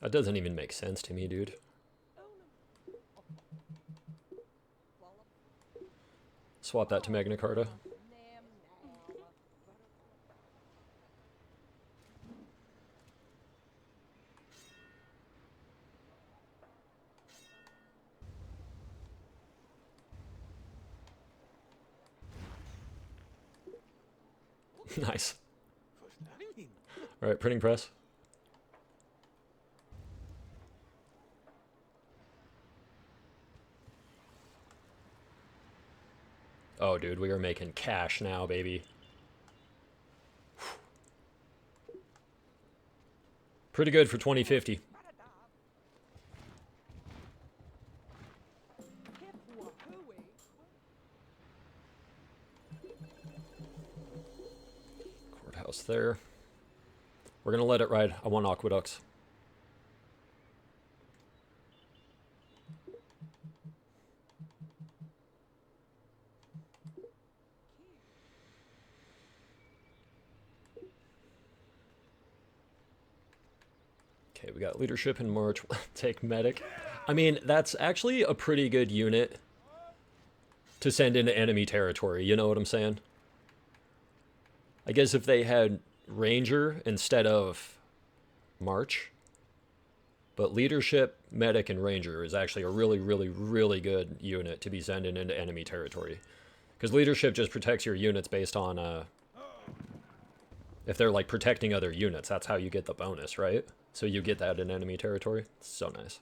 That doesn't even make sense to me, dude. Swap that to Magna Carta. Nice. All right, printing press. Oh, dude, we are making cash now, baby. Pretty good for 2050. Courthouse there. We're gonna let it ride. I want aqueducts. Okay, we got leadership in March. Take medic. I mean, that's actually a pretty good unit to send into enemy territory. You know what I'm saying? I guess if they had ranger instead of march, but leadership, medic, and ranger is actually a really, really, really good unit to be sending into enemy territory. Because leadership just protects your units based on, if they're like protecting other units, that's how you get the bonus, right? So you get that in enemy territory. It's so nice.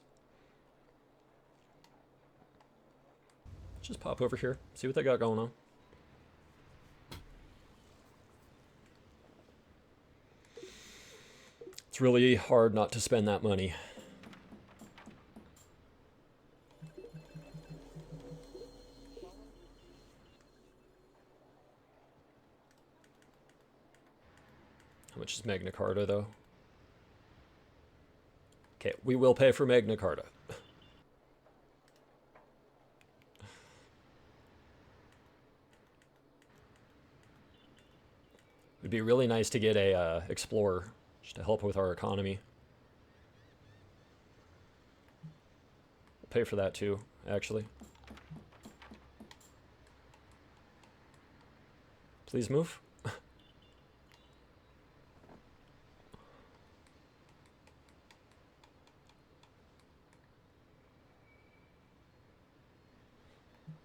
Just pop over here, see what they got going on. It's really hard not to spend that money. How much is Magna Carta, though? Okay, we will pay for Magna Carta. It'd be really nice to get a Explorer just to help with our economy. We'll pay for that too, actually. Please move.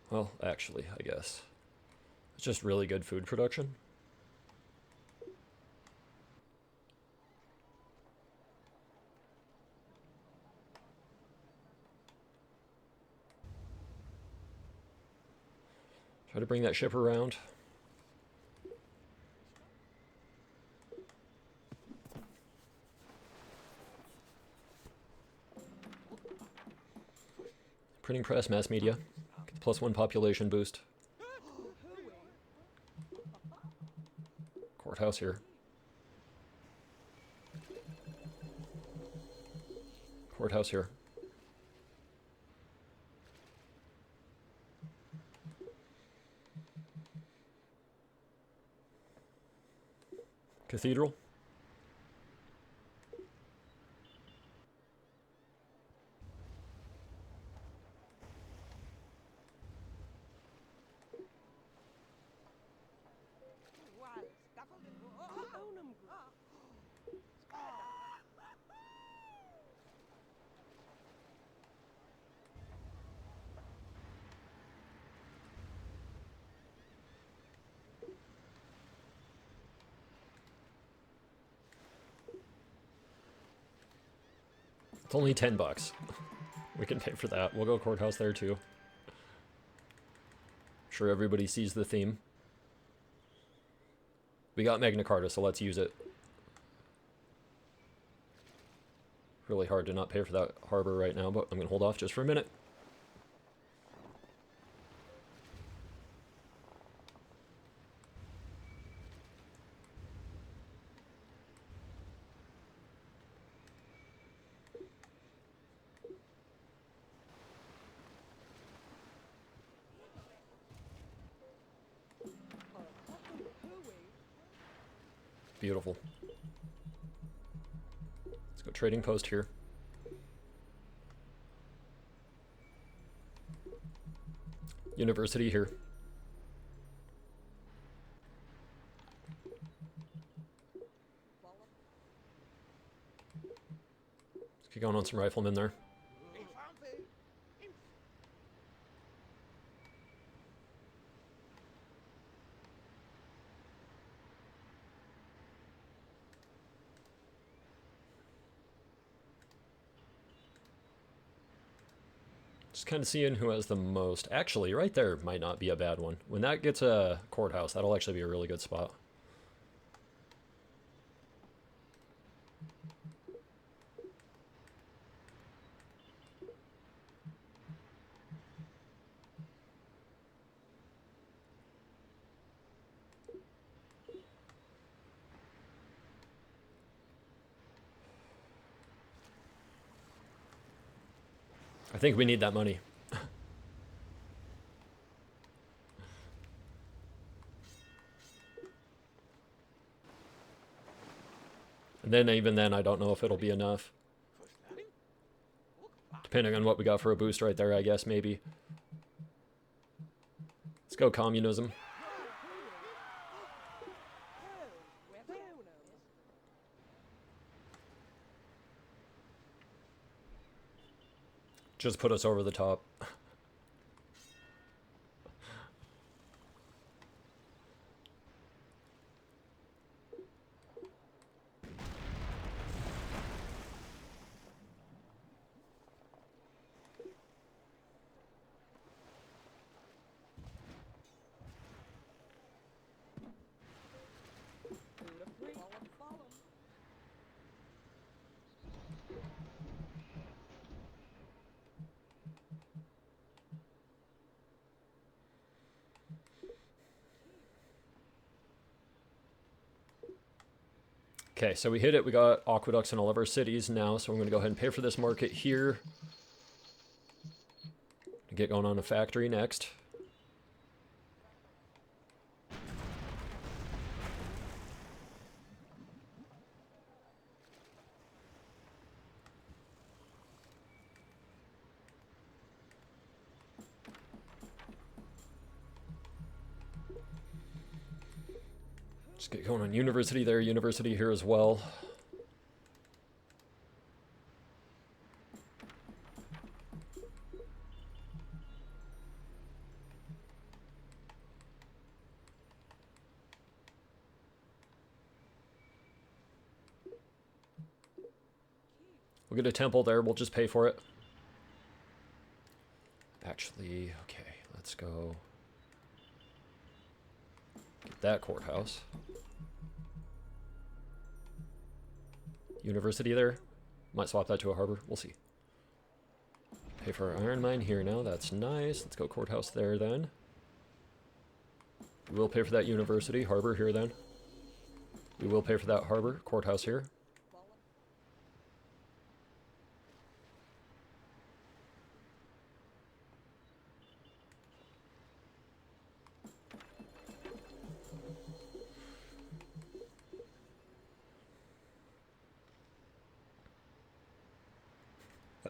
Well, actually, I guess. It's just really good food production. Try to bring that ship around. Printing press, mass media. Get the +1 population boost. Courthouse here. Courthouse here. Cathedral. It's only $10. We can pay for that. We'll go courthouse there too. I'm sure everybody sees the theme. We got Magna Carta, so let's use it. Really hard to not pay for that harbor right now, but I'm gonna hold off just for a minute. Beautiful. Let's go trading post here. University here. Let's keep going on some riflemen there. Just kind of seeing who has the most. Actually, right there might not be a bad one. When that gets a courthouse, that'll actually be a really good spot. I think we need that money. And then even then, I don't know if it'll be enough. Depending on what we got for a boost right there, I guess, maybe. Let's go communism. Just put us over the top. Okay, so we hit it. We got aqueducts in all of our cities now, so I'm going to go ahead and pay for this market here. Get going on a factory next. Just get going on university there, university here as well. We'll get a temple there, we'll just pay for it. Actually, okay, let's go get that courthouse. University there. Might swap that to a harbor, we'll see. Pay for our iron mine here now, that's nice. Let's go courthouse there then. We will pay for that university, harbor here then. We will pay for that harbor, courthouse here.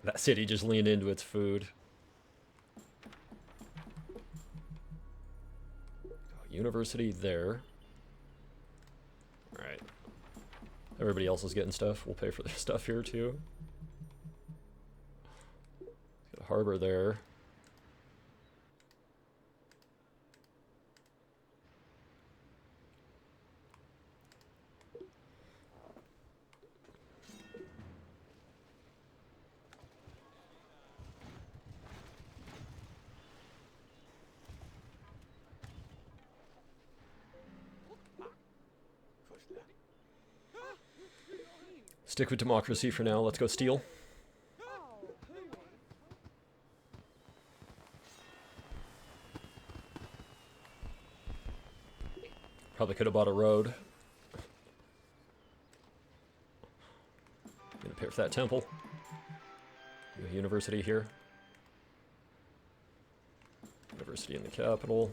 That city just leaned into its food. University there. Alright. Everybody else is getting stuff. We'll pay for their stuff here too. Got a harbor there. Stick with democracy for now. Let's go steal. Probably could have bought a road. Gonna pay for that temple. University here. University in the capital.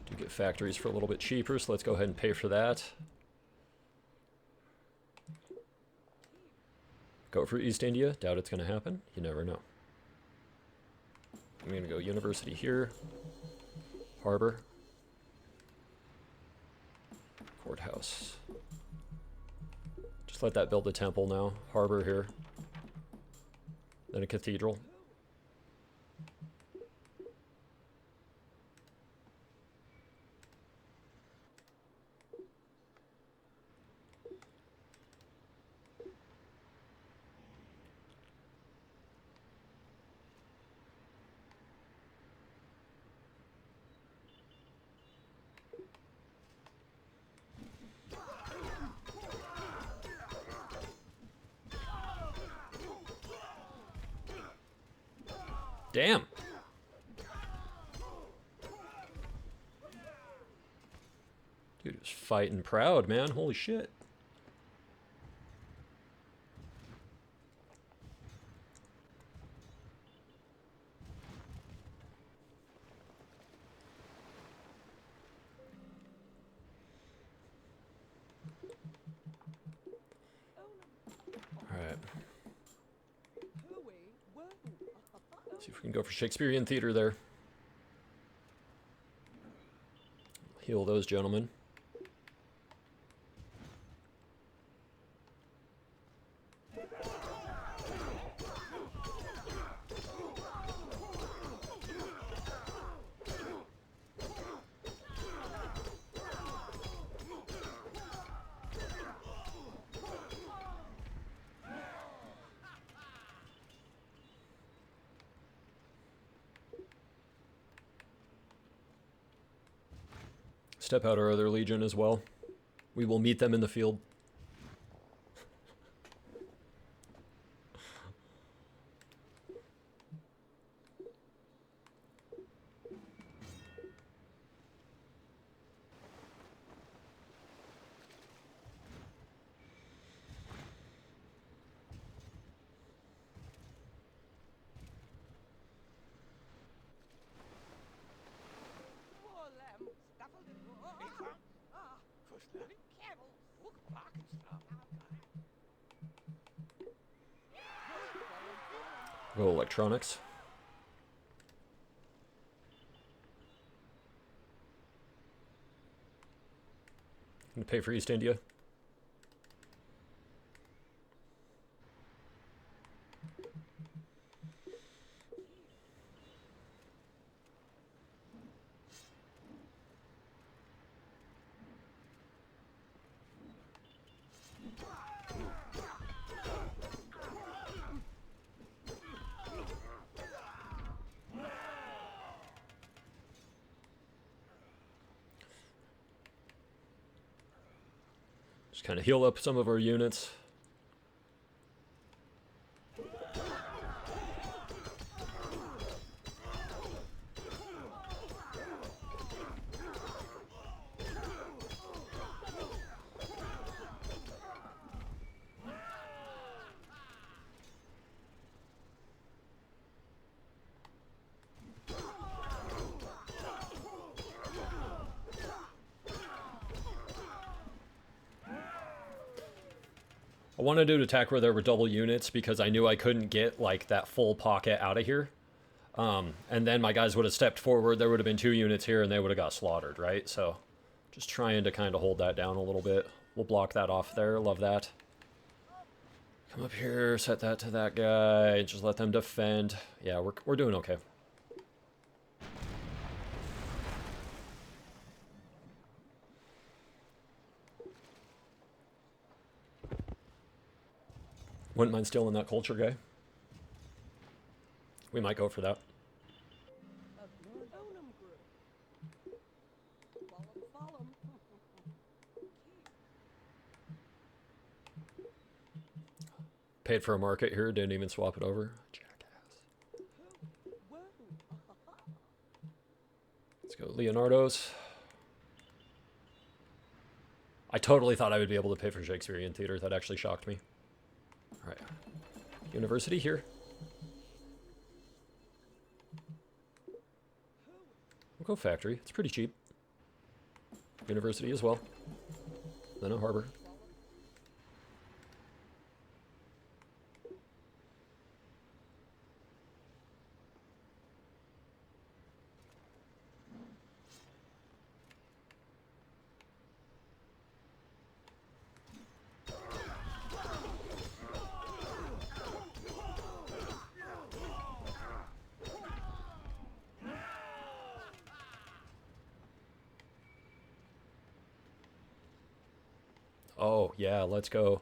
Do get factories for a little bit cheaper, so let's go ahead and pay for that. Go for East India. Doubt it's going to happen. You never know. I'm going to go university here. Harbor. Courthouse. Just let that build a temple now. Harbor here. Then a cathedral. Damn. Dude was fighting proud, man. Holy shit. Alright. See if we can go for Shakespearean theater there. Heal those gentlemen. Step out our other legion as well. We will meet them in the field. Go electronics. Gonna pay for East India. Just kind of heal up some of our units. I wanted to attack where there were double units because I knew I couldn't get like that full pocket out of here. And then my guys would have stepped forward, there would have been 2 units here and they would have got slaughtered, right? So just trying to kind of hold that down a little bit. We'll block that off there, love that. Come up here, set that to that guy, just let them defend. Yeah, we're doing okay. Wouldn't mind stealing that culture guy. We might go for that. Paid for a market here, didn't even swap it over. Jackass. Let's go Leonardo's. I totally thought I would be able to pay for Shakespearean theater. That actually shocked me. Alright. University here. We'll go factory. It's pretty cheap. University as well. Then a harbor. Oh, yeah, let's go.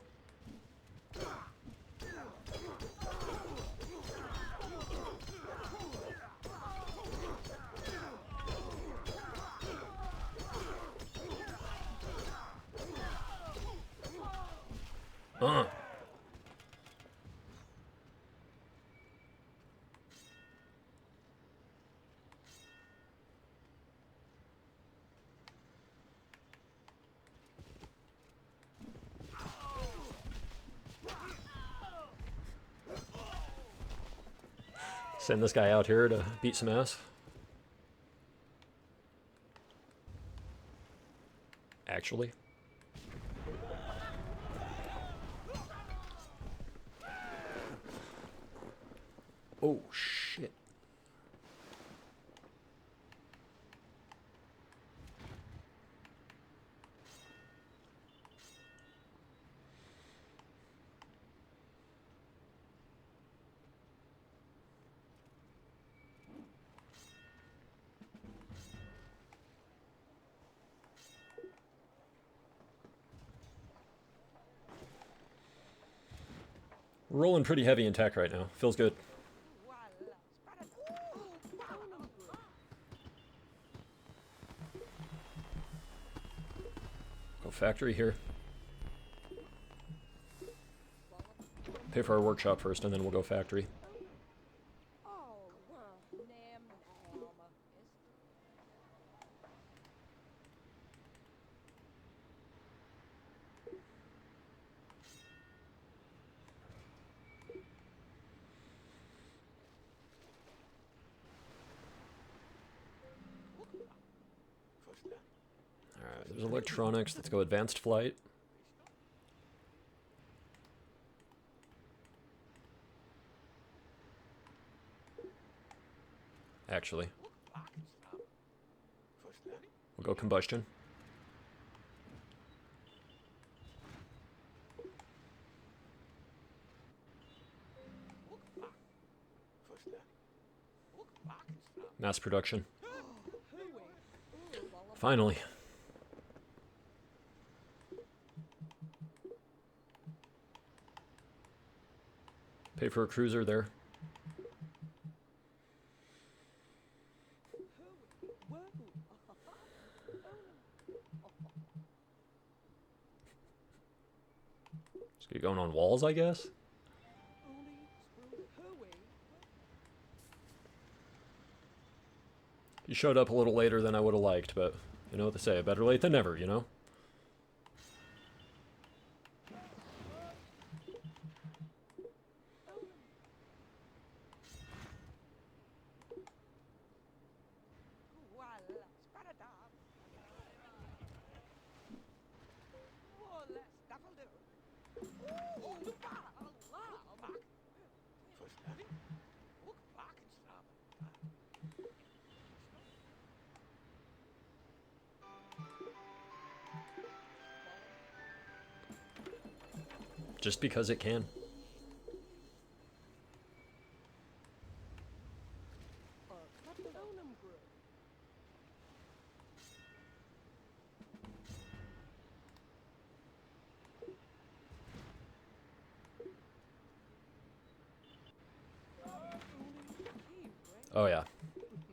Send this guy out here to beat some ass. Actually. Oh, shit. We're rolling pretty heavy in tech right now. Feels good. Go factory here. Pay for our workshop first, and then we'll go factory. Alright, there's electronics. Let's go advanced flight. Actually. We'll go combustion. Mass production. Finally. Pay for a cruiser there. Just get going on walls, I guess. He showed up a little later than I would have liked, but you know what they say, better late than never, you know? Just because it can. Oh yeah,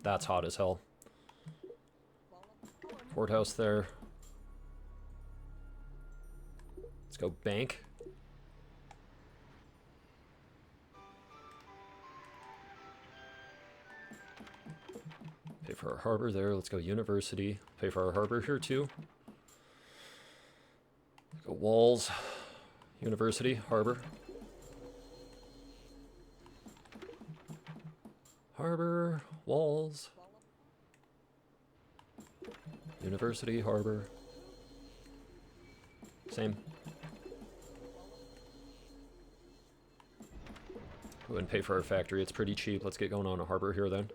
that's hot as hell. Courthouse there. Let's go bank. Pay for our harbor there. Let's go university. Pay for our harbor here too. Let's go walls. University, harbor. Harbor, walls. University, harbor. Same. Go ahead and pay for our factory. It's pretty cheap. Let's get going on a harbor here then.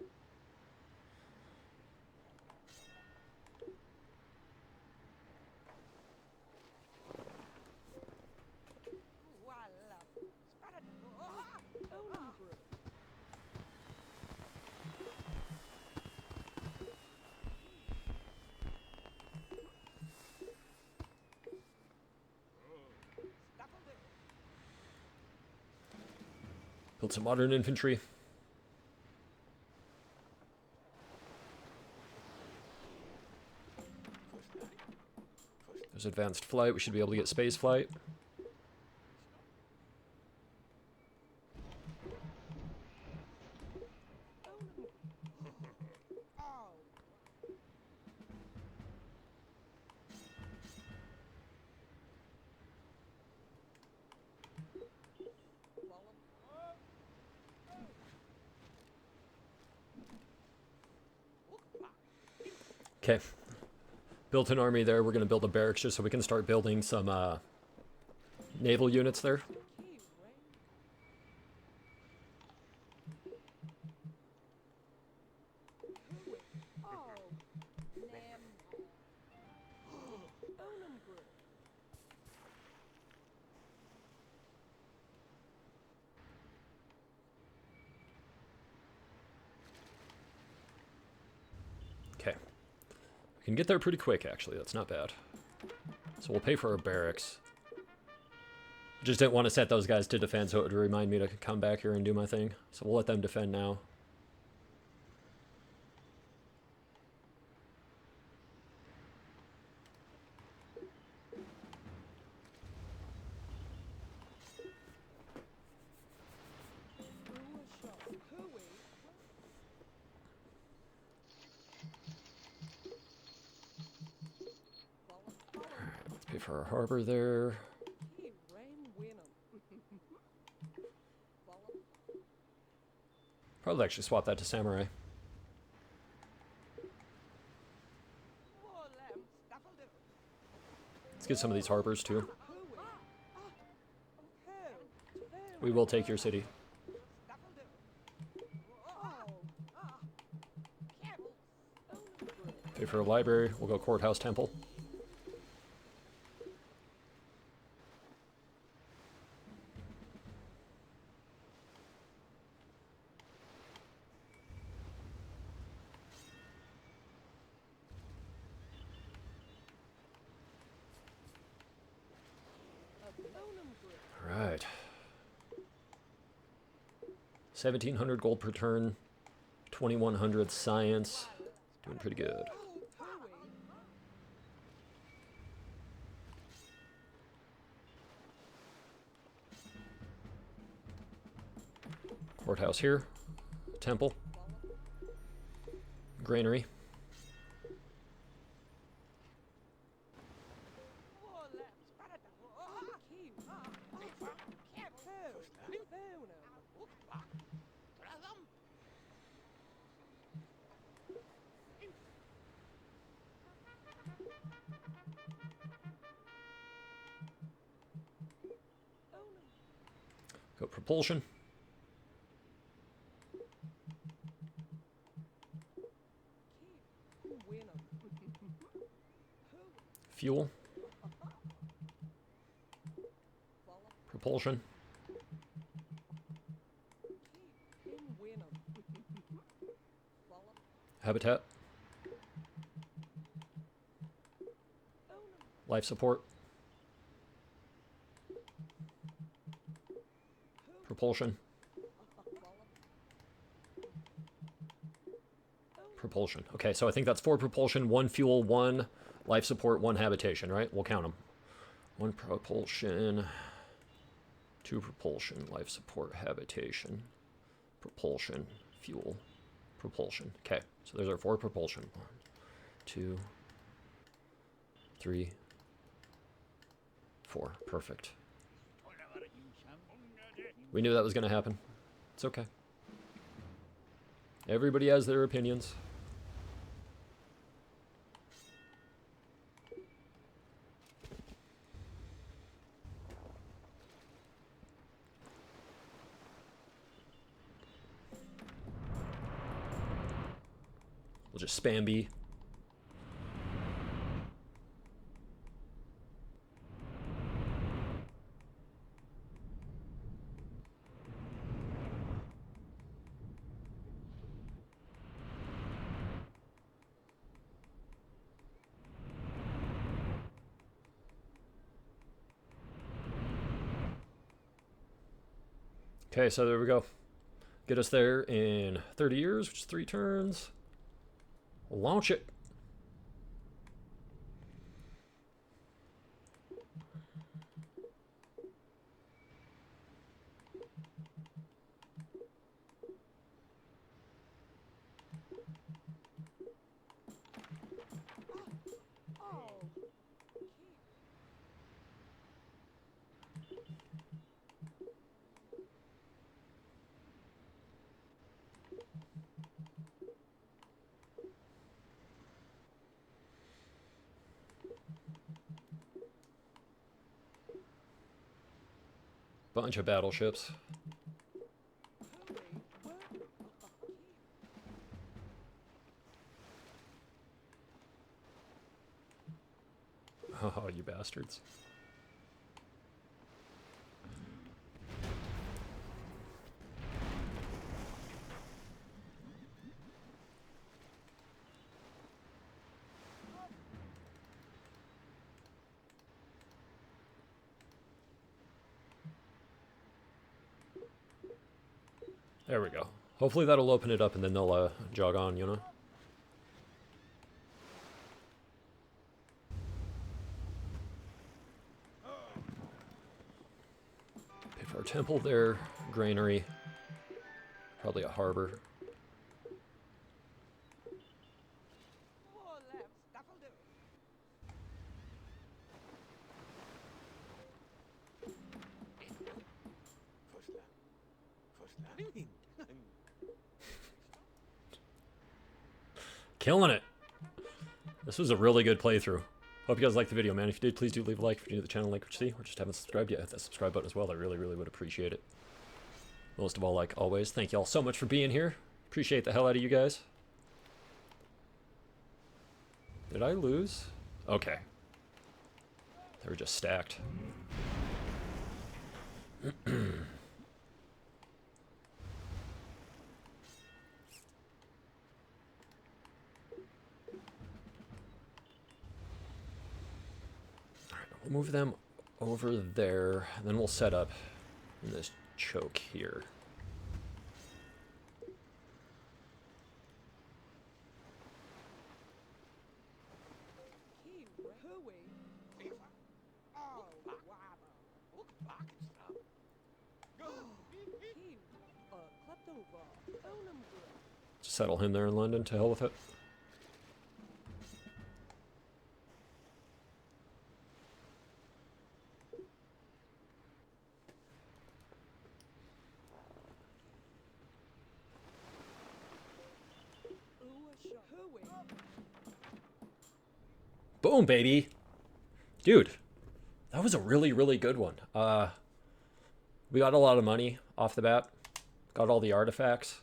Build some modern infantry. There's advanced flight. We should be able to get space flight. Okay. Built an army there. We're going to build a barracks just so we can start building some naval units there. Okay. We can get there pretty quick, actually. That's not bad. So we'll pay for our barracks. Just didn't want to set those guys to defend, so it would remind me to come back here and do my thing. So we'll let them defend now. Let's pay for our harbor there. Probably actually swap that to samurai. Let's get some of these harbors too. We will take your city. Pay for a library. We'll go courthouse temple. Alright. 1,700 gold per turn. 2,100 science. Doing pretty good. Courthouse here. Temple. Granary. Go propulsion. Fuel. Propulsion. Habitat. Life support. Propulsion. Propulsion. Okay, so I think that's 4 propulsion, 1 fuel, 1 life support, 1 habitation, right? We'll count them. 1 propulsion, 2 propulsion, life support, habitation, propulsion, fuel, propulsion. Okay, so there's our 4 propulsion. 1, 2, 3, 4. Perfect. We knew that was going to happen. It's okay. Everybody has their opinions. We'll just spam B. Okay, so there we go. Get us there in 30 years, which is 3 turns. Launch it. Bunch of battleships. Oh, you bastards. There we go. Hopefully that'll open it up and then they'll jog on, you know? Pay for our temple there. Granary. Probably a harbor. Killing it. This was a really good playthrough. Hope you guys liked the video, man. If you did, please do leave a like. If you're new to the channel, like what you see, or just haven't subscribed yet, hit that subscribe button as well. I really, really would appreciate it. Most of all, like always, thank you all so much for being here. Appreciate the hell out of you guys. Did I lose? Okay. They were just stacked. We'll move them over there, and then we'll set up in this choke here. Settle him there in London, to hell with it. Boom, baby. Dude, that was a really, really good one. We got a lot of money off the bat. Got all the artifacts.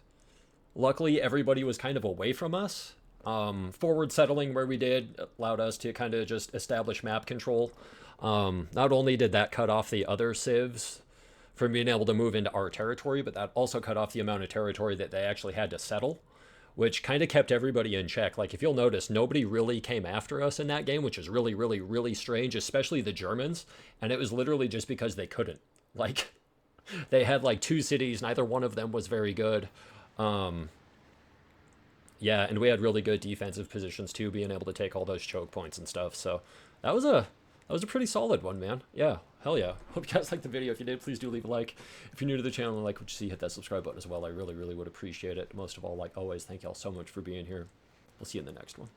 Luckily, everybody was kind of away from us. Forward settling where we did allowed us to kind of just establish map control. Not only did that cut off the other civs from being able to move into our territory, but that also cut off the amount of territory that they actually had to settle, which kind of kept everybody in check. Like, if you'll notice, nobody really came after us in that game, which is really, really, really strange, especially the Germans. And it was literally just because they couldn't. Like, they had like 2 cities, neither one of them was very good. Yeah, and we had really good defensive positions too, being able to take all those choke points and stuff. So that was a pretty solid one, man. Yeah, hell yeah. Hope you guys liked the video. If you did, please do leave a like. If you're new to the channel and like what you see, hit that subscribe button as well. I really, really would appreciate it. Most of all, like always, thank y'all so much for being here. We'll see you in the next one.